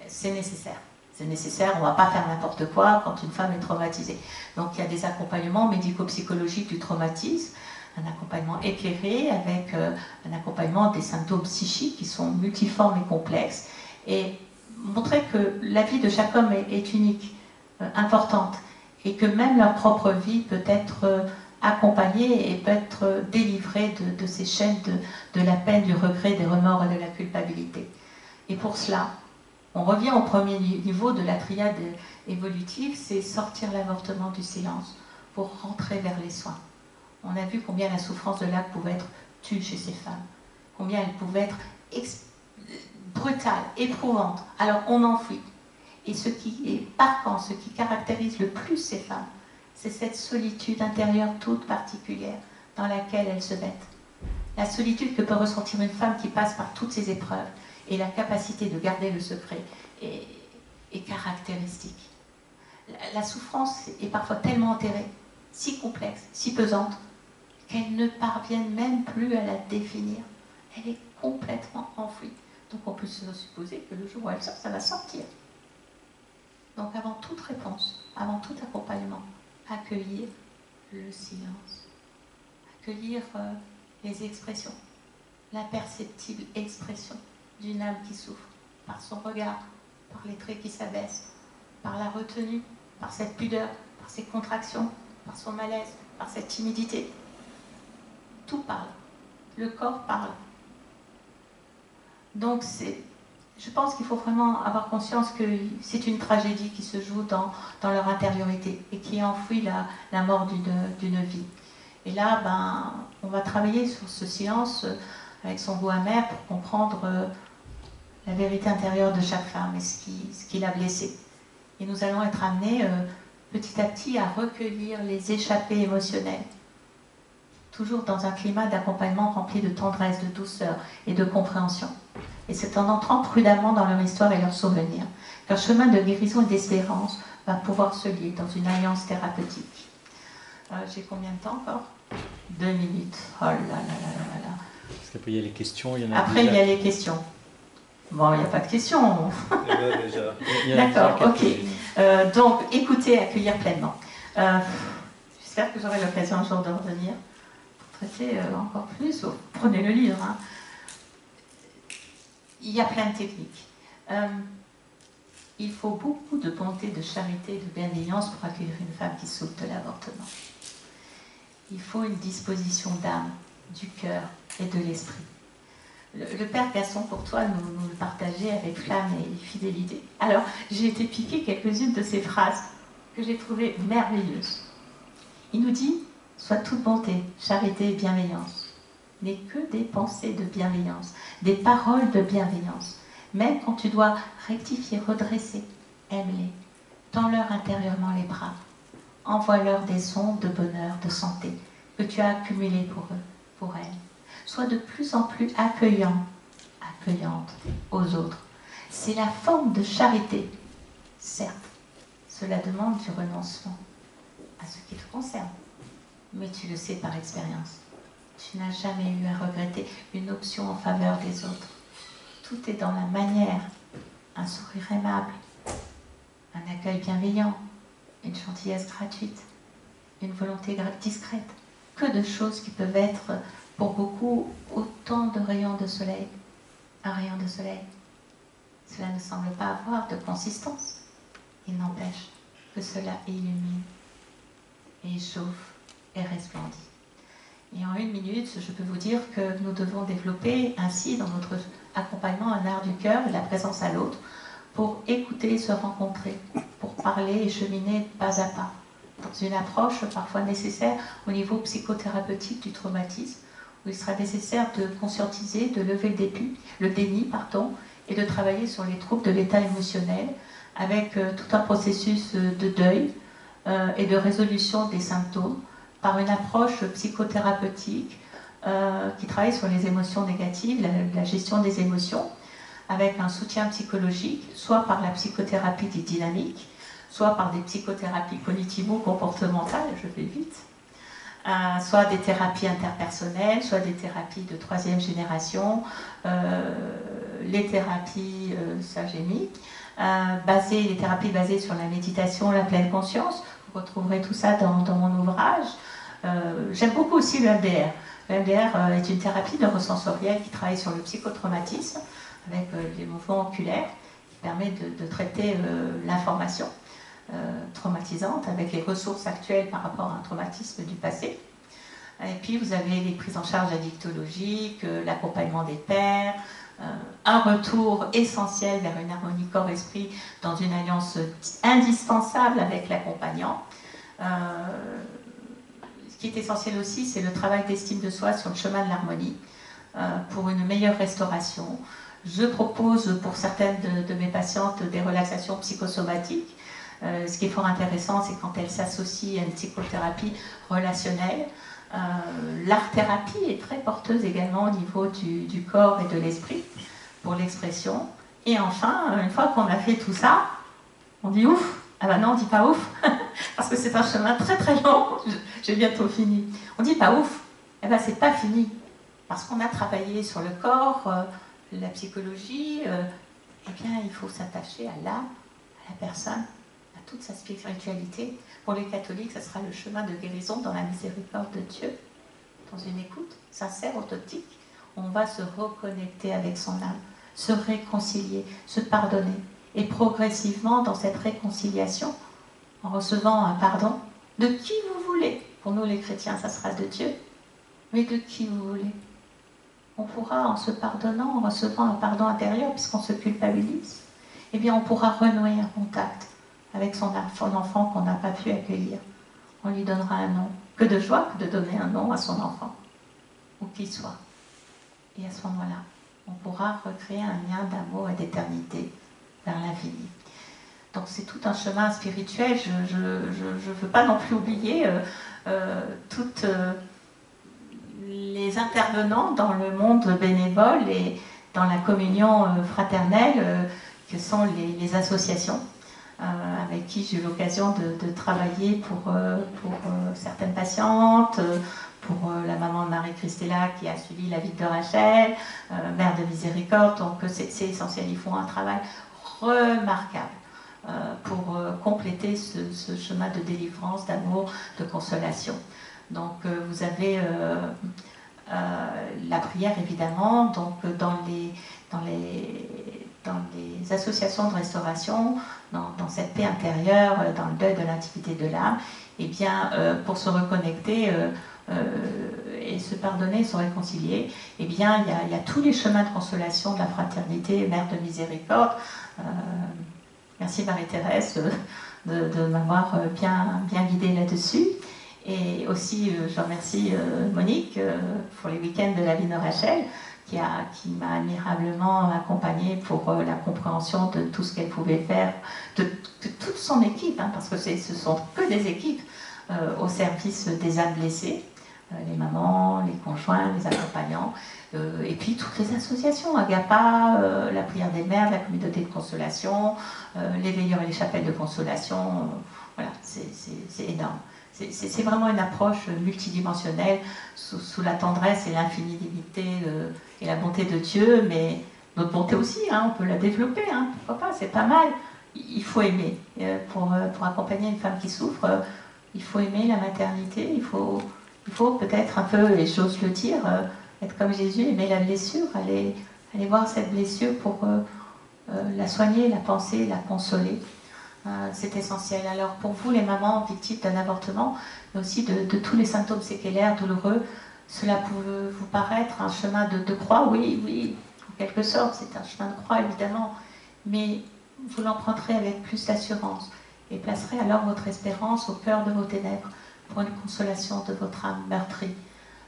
C'est nécessaire. C'est nécessaire, on ne va pas faire n'importe quoi quand une femme est traumatisée. Donc il y a des accompagnements médico-psychologiques du traumatisme, un accompagnement éclairé avec un accompagnement des symptômes psychiques qui sont multiformes et complexes, et montrer que la vie de chaque homme est unique, importante, et que même leur propre vie peut être accompagnée et peut être délivrée de ces chaînes de la peine, du regret, des remords et de la culpabilité. Et pour cela, on revient au premier niveau de la triade évolutive, c'est sortir l'avortement du silence pour rentrer vers les soins. On a vu combien la souffrance de l'acte pouvait être tue chez ces femmes, combien elle pouvait être brutale, éprouvante. Alors on enfouit. Et ce qui est marquant, ce qui caractérise le plus ces femmes, c'est cette solitude intérieure toute particulière dans laquelle elles se mettent. La solitude que peut ressentir une femme qui passe par toutes ces épreuves, et la capacité de garder le secret est caractéristique. La souffrance est parfois tellement enterrée, si complexe, si pesante, qu'elles ne parviennent même plus à la définir. Elle est complètement enfouie. Donc on peut se supposer que le jour où elle sort, ça va sortir. Donc avant toute réponse, avant tout accompagnement, accueillir le silence, accueillir les expressions, l'imperceptible expression d'une âme qui souffre, par son regard, par les traits qui s'abaissent, par la retenue, par cette pudeur, par ses contractions, par son malaise, par cette timidité. Tout parle. Le corps parle. Donc je pense qu'il faut vraiment avoir conscience que c'est une tragédie qui se joue dans leur intériorité et qui enfouit la mort d'une vie. Et là, on va travailler sur ce silence avec son goût amer pour comprendre la vérité intérieure de chaque femme et ce qui l'a blessée. Et nous allons être amenés petit à petit à recueillir les échappées émotionnelles, toujours dans un climat d'accompagnement rempli de tendresse, de douceur et de compréhension. Et c'est en entrant prudemment dans leur histoire et leurs souvenirs qu'un chemin de guérison et d'espérance va pouvoir se lier dans une alliance thérapeutique. J'ai combien de temps encore 2 minutes. Oh là là là là là. Parce qu'après il y a les questions. Il y en a Après il y a les questions. Bon, il n'y a pas de questions. Il y en a déjà. D'accord, ok. Donc, écoutez, accueillir pleinement. J'espère que j'aurai l'occasion un jour de revenir pour traiter encore plus. Prenez le livre. Hein. Il y a plein de techniques. Il faut beaucoup de bonté, de charité, de bienveillance pour accueillir une femme qui souffre de l'avortement. Il faut une disposition d'âme, du cœur et de l'esprit. Le père Gasson, pour toi, nous le partageait avec flamme et fidélité. Alors, j'ai été piquer quelques-unes de ces phrases que j'ai trouvées merveilleuses. Il nous dit « Sois toute bonté, charité et bienveillance. N'est que des pensées de bienveillance, des paroles de bienveillance. Même quand tu dois rectifier, redresser, aime-les. Tends-leur intérieurement les bras. Envoie-leur des ondes de bonheur, de santé que tu as accumulées pour eux, pour elles. Sois de plus en plus accueillant, accueillante aux autres. C'est la forme de charité. Certes, cela demande du renoncement à ce qui te concerne, mais tu le sais par expérience. Tu n'as jamais eu à regretter une option en faveur des autres. Tout est dans la manière, un sourire aimable, un accueil bienveillant, une gentillesse gratuite, une volonté discrète. Que de choses qui peuvent être, pour beaucoup, autant de rayons de soleil. Un rayon de soleil, cela ne semble pas avoir de consistance. Il n'empêche que cela illumine et chauffe et resplendit. Et en 1 minute, je peux vous dire que nous devons développer ainsi dans notre accompagnement un art du cœur et la présence à l'autre pour écouter et se rencontrer, pour parler et cheminer pas à pas, dans une approche parfois nécessaire au niveau psychothérapeutique du traumatisme, où il sera nécessaire de conscientiser, de lever le déni, et de travailler sur les troubles de l'état émotionnel, avec tout un processus de deuil et de résolution des symptômes, par une approche psychothérapeutique qui travaille sur les émotions négatives, la gestion des émotions, avec un soutien psychologique, soit par la psychothérapie dynamique, soit par des psychothérapies cognitivo-comportementales, je vais vite, soit des thérapies interpersonnelles, soit des thérapies de 3e génération, les thérapies, ça j'ai mis, les thérapies basées sur la méditation, la pleine conscience. Vous retrouverez tout ça dans mon ouvrage. J'aime beaucoup aussi le MDR. Le MDR est une thérapie neurosensorielle qui travaille sur le psychotraumatisme avec les mouvements oculaires, qui permet de traiter l'information traumatisante avec les ressources actuelles par rapport à un traumatisme du passé. Et puis vous avez les prises en charge addictologiques, l'accompagnement des pairs, un retour essentiel vers une harmonie corps-esprit dans une alliance indispensable avec l'accompagnant. Ce qui est essentiel aussi, c'est le travail d'estime de soi sur le chemin de l'harmonie pour une meilleure restauration. Je propose pour certaines de mes patientes des relaxations psychosomatiques. Ce qui est fort intéressant, c'est quand elles s'associent à une psychothérapie relationnelle. L'art-thérapie est très porteuse également au niveau du corps et de l'esprit pour l'expression. Et enfin, une fois qu'on a fait tout ça, on dit ouf. Ah ben non, on dit pas ouf, parce que c'est un chemin très très long, j'ai bientôt fini. On dit pas ouf, eh ben c'est pas fini, parce qu'on a travaillé sur le corps, la psychologie, eh bien il faut s'attacher à l'âme, à la personne, à toute sa spiritualité. Pour les catholiques, ça sera le chemin de guérison dans la miséricorde de Dieu, dans une écoute sincère, authentique. On va se reconnecter avec son âme, se réconcilier, se pardonner. Et progressivement, dans cette réconciliation, en recevant un pardon, de qui vous voulez. Pour nous les chrétiens, ça sera de Dieu, mais de qui vous voulez. On pourra, en se pardonnant, en recevant un pardon intérieur, puisqu'on se culpabilise, eh bien on pourra renouer un contact avec son enfant qu'on n'a pas pu accueillir. On lui donnera un nom. Que de joie que de donner un nom à son enfant, où qu'il soit. Et à ce moment-là, on pourra recréer un lien d'amour et d'éternité vers l'infini. Donc c'est tout un chemin spirituel. Je ne veux pas non plus oublier toutes les intervenants dans le monde bénévole et dans la communion fraternelle que sont les associations avec qui j'ai eu l'occasion de travailler pour certaines patientes, pour la maman de Marie-Christella qui a suivi la vie de Rachel, mère de miséricorde. Donc c'est essentiel, ils font un travail remarquable pour compléter ce chemin de délivrance, d'amour, de consolation. Donc vous avez la prière évidemment, donc dans les associations de restauration, dans cette paix intérieure, dans le deuil de l'intimité de l'âme, et bien pour se reconnecter et se pardonner, se réconcilier, et bien il y a tous les chemins de consolation de la fraternité, mère de miséricorde. Merci Marie-Thérèse de m'avoir bien guidée là-dessus. Et aussi, je remercie Monique pour les week-ends de la vie de Rachel, qui m'a admirablement accompagnée pour la compréhension de tout ce qu'elle pouvait faire, de toute son équipe, hein, parce que ce sont que des équipes au service des âmes blessées, les mamans, les conjoints, les accompagnants, et puis toutes les associations, Agapa, la prière des mères, la communauté de consolation, les veilleurs et les chapelles de consolation, voilà, c'est énorme. C'est vraiment une approche multidimensionnelle sous la tendresse et l'infinité et la bonté de Dieu, mais notre bonté aussi, hein, on peut la développer, hein, pourquoi pas, c'est pas mal. Il faut aimer. Pour accompagner une femme qui souffre, il faut aimer la maternité, il faut peut-être un peu, et j'ose le dire, être comme Jésus, aimer la blessure, aller voir cette blessure pour la soigner, la penser, la consoler. C'est essentiel. Alors pour vous, les mamans victimes d'un avortement, mais aussi de tous les symptômes séquelaires, douloureux, cela peut vous paraître un chemin de croix, oui, en quelque sorte, c'est un chemin de croix évidemment, mais vous l'emprunterez avec plus d'assurance et placerez alors votre espérance au cœur de vos ténèbres pour une consolation de votre âme meurtrie.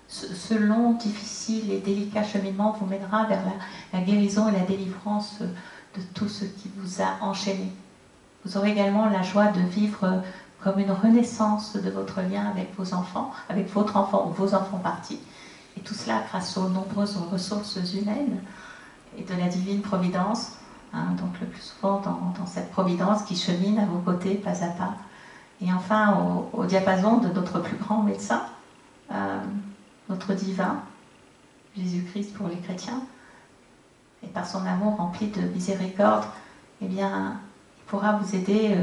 Ce long, difficile et délicat cheminement vous mènera vers la guérison et la délivrance de tout ce qui vous a enchaîné. Vous aurez également la joie de vivre comme une renaissance de votre lien avec vos enfants, avec votre enfant ou vos enfants partis. Et tout cela grâce aux nombreuses ressources humaines et de la divine providence, hein, donc le plus souvent dans cette providence qui chemine à vos côtés pas à pas. Et enfin au diapason de notre plus grand médecin, notre divin, Jésus-Christ pour les chrétiens, et par son amour rempli de miséricorde, eh bien, il pourra vous aider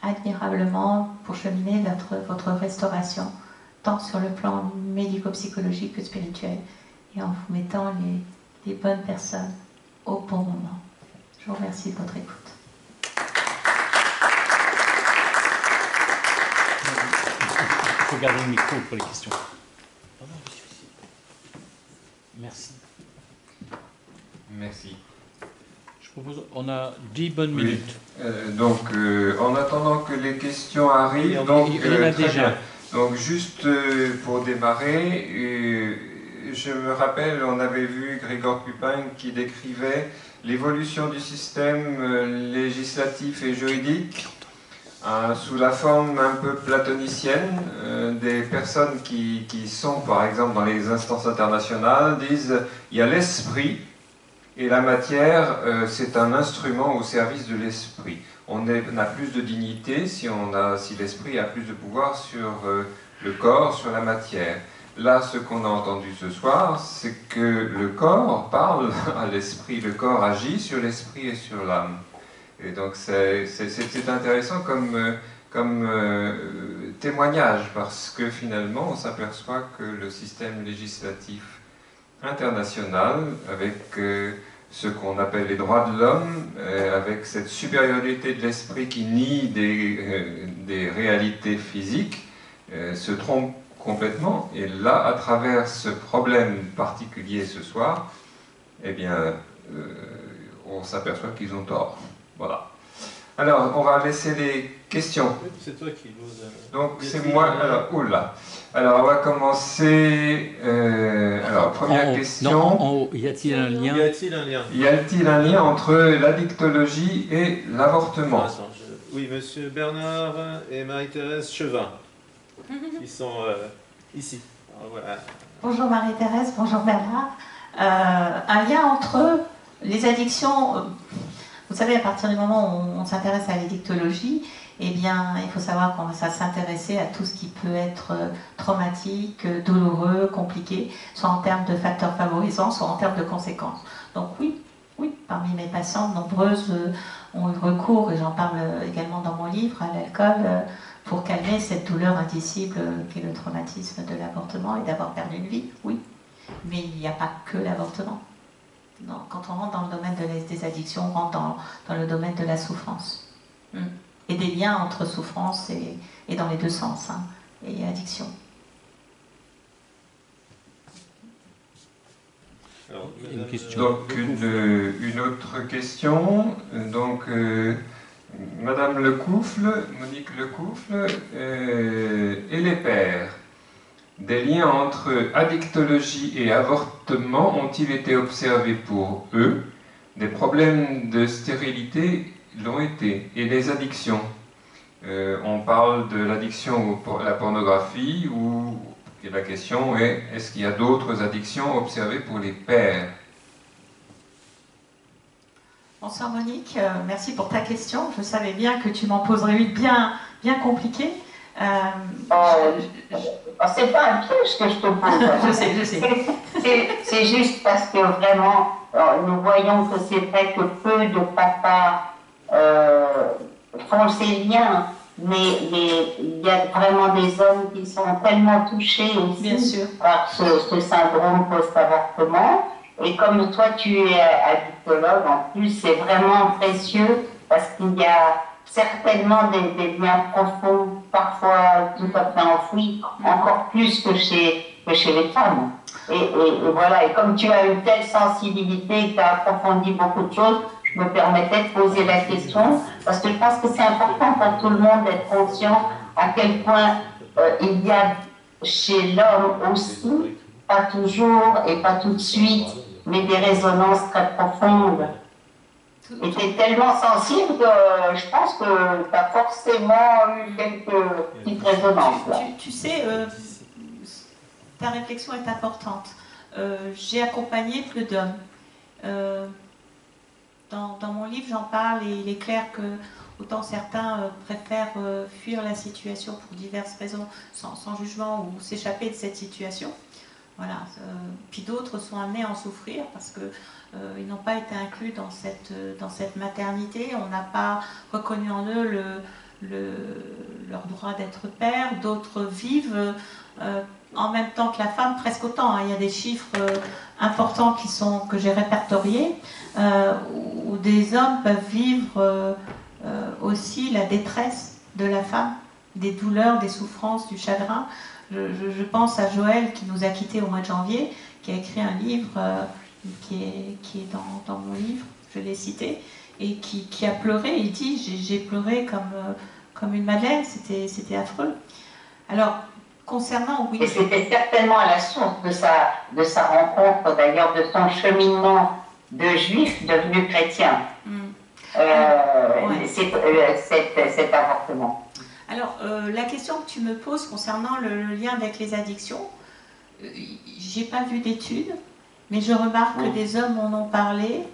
admirablement pour cheminer votre restauration, tant sur le plan médico-psychologique que spirituel, et en vous mettant les bonnes personnes au bon moment. Je vous remercie de votre écoute. Il faut garder le micro pour les questions. Merci. Merci. Je propose, on a 10 bonnes minutes. En attendant que les questions arrivent, il y en a déjà. Bien. Donc juste pour démarrer, je me rappelle, on avait vu Grégor Pupin qui décrivait l'évolution du système législatif et juridique sous la forme un peu platonicienne. Des personnes qui sont, par exemple, dans les instances internationales, disent il y a l'esprit et la matière, c'est un instrument au service de l'esprit. On a plus de dignité si l'esprit a plus de pouvoir sur le corps, sur la matière. Là, ce qu'on a entendu ce soir, c'est que le corps parle à l'esprit, le corps agit sur l'esprit et sur l'âme. Et donc c'est intéressant comme témoignage, parce que finalement on s'aperçoit que le système législatif international, avec ce qu'on appelle les droits de l'homme, avec cette supériorité de l'esprit qui nie des réalités physiques, se trompe complètement. Et là, à travers ce problème particulier ce soir, eh bien, on s'aperçoit qu'ils ont tort. Voilà. Alors, on va laisser les questions. C'est toi qui l'ose. Donc, c'est moi. Alors, oula. Alors, on va commencer. Alors, première question. Non, en haut, y a-t-il un lien? Y a-t-il un lien? Y a-t-il un lien entre l'addictologie et l'avortement? Oui, monsieur Bernard et Marie-Thérèse Chevin, qui sont ici. Alors, voilà. Bonjour Marie-Thérèse, bonjour Bernard. Un lien entre les addictions. Vous savez, à partir du moment où on s'intéresse à l'addictologie, eh bien, il faut savoir qu'on va s'intéresser à tout ce qui peut être traumatique, douloureux, compliqué, soit en termes de facteurs favorisants, soit en termes de conséquences. Donc oui, parmi mes patientes, nombreuses ont eu recours, et j'en parle également dans mon livre, à l'alcool, pour calmer cette douleur indicible qu'est le traumatisme de l'avortement et d'avoir perdu une vie, oui. Mais il n'y a pas que l'avortement. Non, quand on rentre dans le domaine des addictions, on rentre dans le domaine de la souffrance. Et des liens entre souffrance et dans les deux sens, hein, et addiction. Alors, une question. Donc, une autre question. Donc, Madame Lecoufle, Monique Lecoufle, et les pères. Des liens entre addictologie et avortement ont-ils été observés pour eux? Des problèmes de stérilité l'ont été. Et les addictions? On parle de l'addiction à la pornographie, et la question est, est-ce qu'il y a d'autres addictions observées pour les pères? Bonsoir Monique, merci pour ta question. Je savais bien que tu m'en poserais une bien compliquée. C'est pas un piège que je te pose. Je sais. C'est juste parce que vraiment, nous voyons que c'est vrai que peu de papas font ces liens, mais il y a vraiment des hommes qui sont tellement touchés aussi bien sûr par ce syndrome post-avortement. Et comme toi, tu es addictologue, en plus, c'est vraiment précieux parce qu'il y a certainement des liens profonds, parfois tout à fait enfouis, encore plus que chez les femmes. Et voilà, et comme tu as une telle sensibilité, tu as approfondi beaucoup de choses, je me permettais de poser la question, parce que je pense que c'est important pour tout le monde d'être conscient à quel point il y a chez l'homme aussi, pas toujours et pas tout de suite, mais des résonances très profondes. Et tu es tellement sensible que je pense que tu as forcément eu quelques petites résonances. Là. Tu sais, ta réflexion est importante. J'ai accompagné plus d'hommes. dans mon livre, j'en parle et il est clair que autant certains préfèrent fuir la situation pour diverses raisons, sans jugement, ou s'échapper de cette situation. Voilà. Puis d'autres sont amenés à en souffrir parce qu'ils n'ont pas été inclus dans cette maternité. On n'a pas reconnu en eux leur droit d'être père. D'autres vivent en même temps que la femme, presque autant. Il y a des chiffres importants que j'ai répertoriés, où des hommes peuvent vivre aussi la détresse de la femme, des douleurs, des souffrances, du chagrin. Je pense à Joël qui nous a quittés au mois de janvier, qui a écrit un livre qui est dans mon livre, je l'ai cité, et qui a pleuré. Il dit j'ai pleuré comme une madeleine, c'était affreux. Alors, concernant, oui. Et c'était certainement à la source de sa rencontre, d'ailleurs, de son cheminement de juif devenu chrétien. Cet avortement. Alors, la question que tu me poses concernant le lien avec les addictions, j'ai pas vu d'études, mais je remarque que des hommes en ont parlé.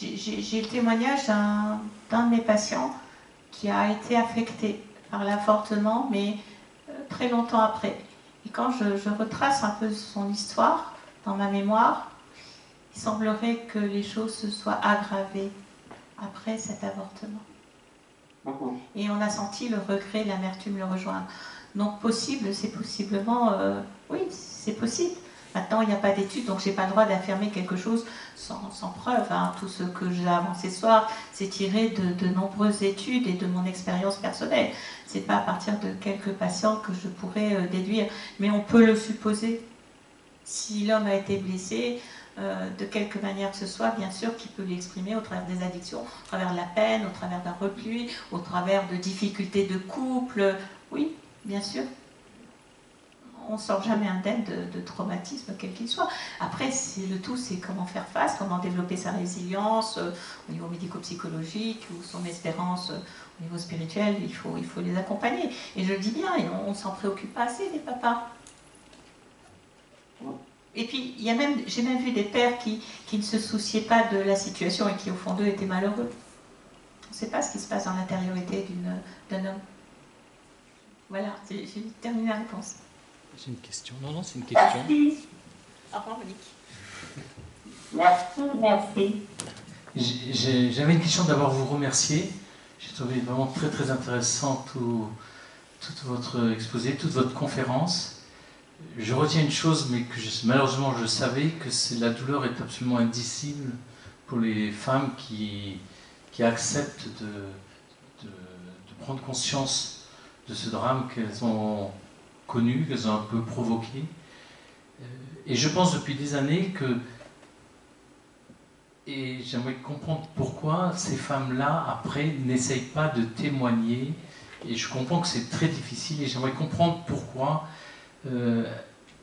J'ai le témoignage d'un de mes patients qui a été affecté par l'avortement, mais très longtemps après. Et quand je retrace un peu son histoire dans ma mémoire, il semblerait que les choses se soient aggravées après cet avortement. Et on a senti le regret, l'amertume le rejoindre. Donc possible, c'est possiblement... oui, c'est possible. Maintenant, il n'y a pas d'études, donc je n'ai pas le droit d'affirmer quelque chose sans preuve. Hein. Tout ce que j'ai avancé ce soir, c'est tiré de nombreuses études et de mon expérience personnelle. Ce n'est pas à partir de quelques patients que je pourrais déduire. Mais on peut le supposer. Si l'homme a été blessé, de quelque manière que ce soit, bien sûr qu'il peut l'exprimer au travers des addictions, au travers de la peine, au travers d'un repli, au travers de difficultés de couple. Oui, bien sûr. On ne sort jamais indemne de traumatisme, quel qu'il soit. Après, le tout, c'est comment faire face, comment développer sa résilience au niveau médico-psychologique ou son espérance au niveau spirituel. Il faut les accompagner. Et je le dis bien, et on ne s'en préoccupe pas assez, les papas. Et puis, j'ai même vu des pères qui ne se souciaient pas de la situation et qui, au fond d'eux, étaient malheureux. On ne sait pas ce qui se passe dans l'intériorité d'un homme. Voilà, j'ai terminé la réponse. C'est une question. Non, c'est une question. Merci. Au revoir, Monique. Merci. J'avais une question d'abord vous remercier. J'ai trouvé vraiment très très intéressant tout votre exposé, toute votre conférence. Je retiens une chose, mais que malheureusement je savais, que la douleur est absolument indicible pour les femmes qui acceptent de prendre conscience de ce drame qu'elles ont connu, qu'elles ont un peu provoqué. Et je pense depuis des années et j'aimerais comprendre pourquoi ces femmes-là, après, n'essayent pas de témoigner. Et je comprends que c'est très difficile, et j'aimerais comprendre pourquoi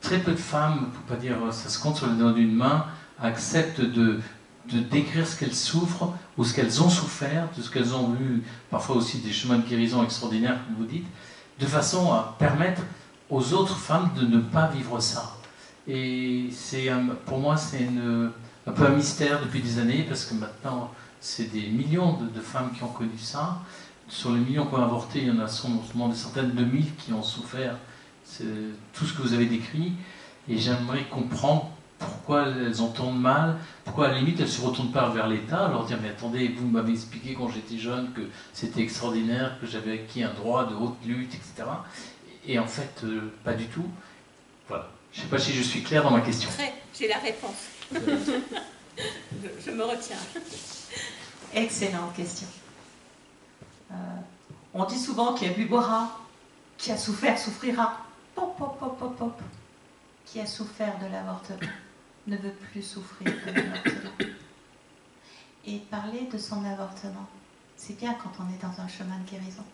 très peu de femmes, pour pas dire ça se compte sur les doigts d'une main, acceptent de décrire ce qu'elles souffrent ou ce qu'elles ont souffert, de ce qu'elles ont eu, parfois aussi des chemins de guérison extraordinaires, comme vous dites, de façon à permettre aux autres femmes de ne pas vivre ça. Et pour moi, c'est un peu un mystère depuis des années, parce que maintenant, c'est des millions de femmes qui ont connu ça. Sur les millions qui ont avorté, il y en a sûrement des centaines de mille qui ont souffert tout ce que vous avez décrit. Et j'aimerais comprendre pourquoi elles entendent mal, pourquoi à la limite elles ne se retournent pas vers l'État, leur dire mais attendez, vous m'avez expliqué quand j'étais jeune que c'était extraordinaire, que j'avais acquis un droit de haute lutte, etc. Et en fait, pas du tout. Voilà. Je ne sais pas si je suis clair dans ma question. J'ai la réponse. Je me retiens. Excellente question. On dit souvent qui a bu boira, qui a souffert souffrira. Pop, pop, pop, pop, pop. Qui a souffert de l'avortement ne veut plus souffrir de l'avortement. Et parler de son avortement, c'est bien quand on est dans un chemin de guérison.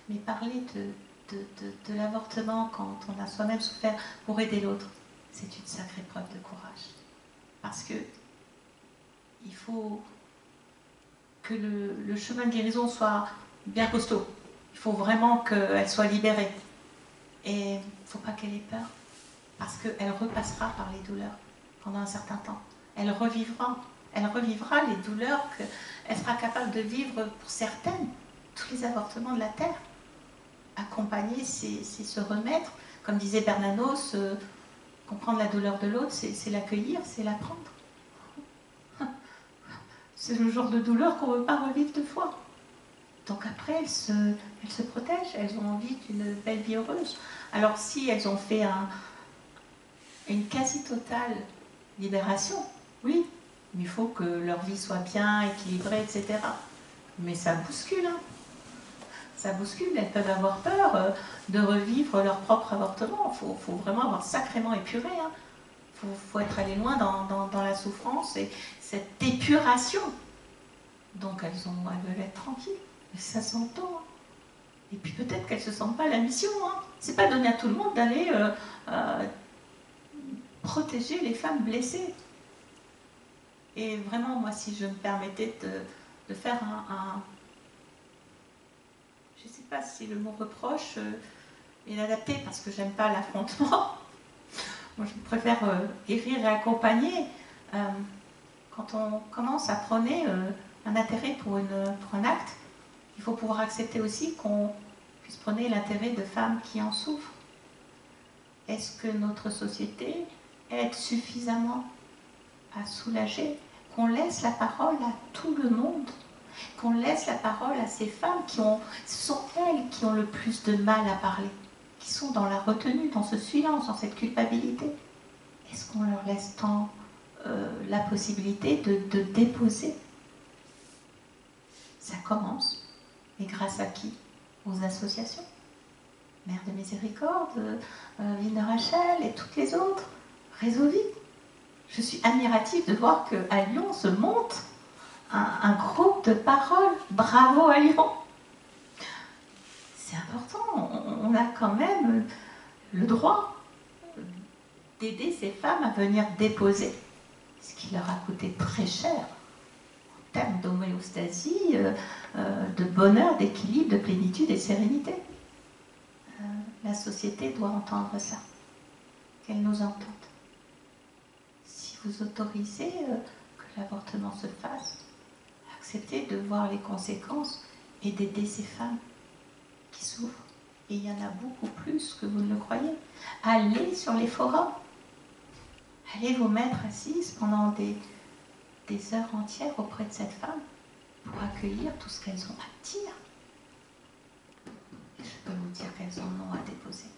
Mais parler de l'avortement quand on a soi-même souffert pour aider l'autre, c'est une sacrée preuve de courage. Parce que il faut que le chemin de guérison soit bien costaud. Il faut vraiment qu'elle soit libérée. Et il ne faut pas qu'elle ait peur. Parce qu'elle repassera par les douleurs pendant un certain temps. Elle revivra Elle revivra les douleurs qu'elle sera capable de vivre pour certaines, tous les avortements de la Terre. Accompagner, c'est se remettre. Comme disait Bernanos, comprendre la douleur de l'autre, c'est l'accueillir, c'est l'apprendre. C'est le genre de douleur qu'on ne veut pas revivre deux fois. Donc après, elles se protègent, elles ont envie d'une belle vie heureuse. Alors si elles ont fait une quasi-totale libération, oui, il faut que leur vie soit bien équilibrée, etc. Mais ça bouscule, hein. Ça bouscule, elles peuvent avoir peur de revivre leur propre avortement. Il faut vraiment avoir sacrément épuré. Il faut être allé loin dans la souffrance et cette épuration. Donc elles veulent être tranquilles. Mais ça s'entend. Et puis peut-être qu'elles ne se sentent pas la mission. C'est pas donné à tout le monde d'aller protéger les femmes blessées. Et vraiment, moi, si je me permettais de faire je ne sais pas si le mot reproche est adapté parce que j'aime pas l'affrontement. Moi, je préfère guérir et accompagner. Quand on commence à prôner un intérêt pour un acte, il faut pouvoir accepter aussi qu'on puisse prôner l'intérêt de femmes qui en souffrent. Est-ce que notre société aide suffisamment à soulager, qu'on laisse la parole à tout le monde, qu'on laisse la parole à ces femmes ce sont elles qui ont le plus de mal à parler, qui sont dans la retenue, dans ce silence, dans cette culpabilité. Est-ce qu'on leur laisse tant la possibilité de déposer? Ça commence, et grâce à qui? Aux associations. Mère de Miséricorde, Ville de Rachel et toutes les autres, Réseau Vie. Je suis admirative de voir qu'à Lyon se monte un groupe de parole. Bravo à Lyon. C'est important. On a quand même le droit d'aider ces femmes à venir déposer, ce qui leur a coûté très cher en termes d'homéostasie, de bonheur, d'équilibre, de plénitude et de sérénité. La société doit entendre ça, qu'elle nous entende. Si vous autorisez que l'avortement se fasse, acceptez de voir les conséquences et d'aider ces femmes qui souffrent. Et il y en a beaucoup plus que vous ne le croyez. Allez sur les forums. Allez vous mettre assises pendant des heures entières auprès de cette femme pour accueillir tout ce qu'elles ont à dire. Et je peux vous dire qu'elles en ont à déposer.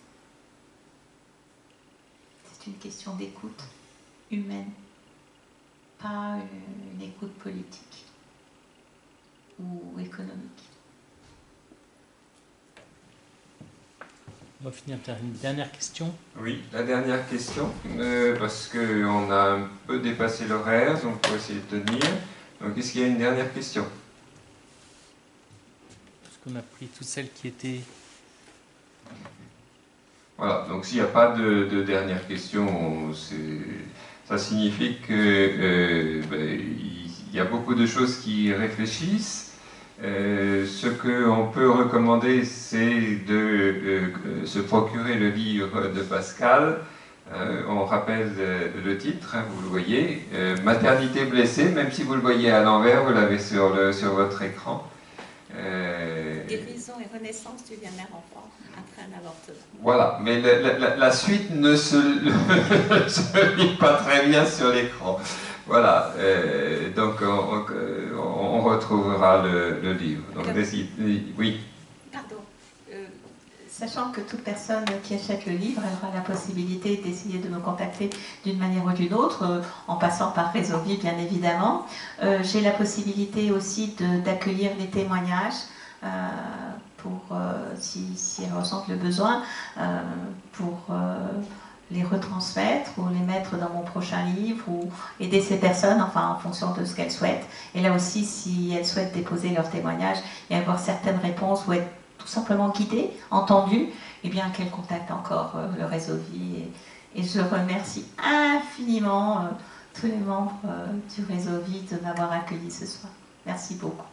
C'est une question d'écoute humaine, pas une écoute politique ou économique. On va finir par une dernière question. Oui, la dernière question, parce qu'on a un peu dépassé l'horaire, donc on va essayer de tenir. Donc, est-ce qu'il y a une dernière question? Est-ce qu'on a pris toutes celles qui étaient... Voilà, donc s'il n'y a pas de dernière question, ça signifie qu'il y a beaucoup de choses qui réfléchissent. Ce qu'on peut recommander, c'est de se procurer le livre de Pascal. On rappelle le titre, hein, vous le voyez, Maternité blessée, même si vous le voyez à l'envers, vous l'avez sur votre écran. Guérison et renaissance du bien-être enfant après un avortement. Voilà, mais la suite ne se lit pas très bien sur l'écran. Voilà, donc on retrouvera le livre. Donc, oui. Pardon. Sachant que toute personne qui achète le livre, elle aura la possibilité d'essayer de me contacter d'une manière ou d'une autre, en passant par Réseau Vie, bien évidemment. J'ai la possibilité aussi d'accueillir les témoignages pour, si elles ressentent le besoin, pour les retransmettre ou les mettre dans mon prochain livre ou aider ces personnes, enfin en fonction de ce qu'elles souhaitent. Et là aussi, si elles souhaitent déposer leur témoignage et avoir certaines réponses ou être tout simplement guidées, entendues, eh bien qu'elles contactent encore le Réseau Vie. Et je remercie infiniment tous les membres du Réseau Vie de m'avoir accueilli ce soir. Merci beaucoup.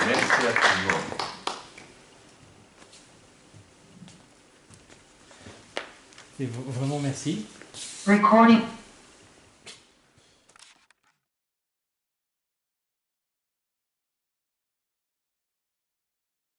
Merci à tout le monde. Et vraiment merci. Recording.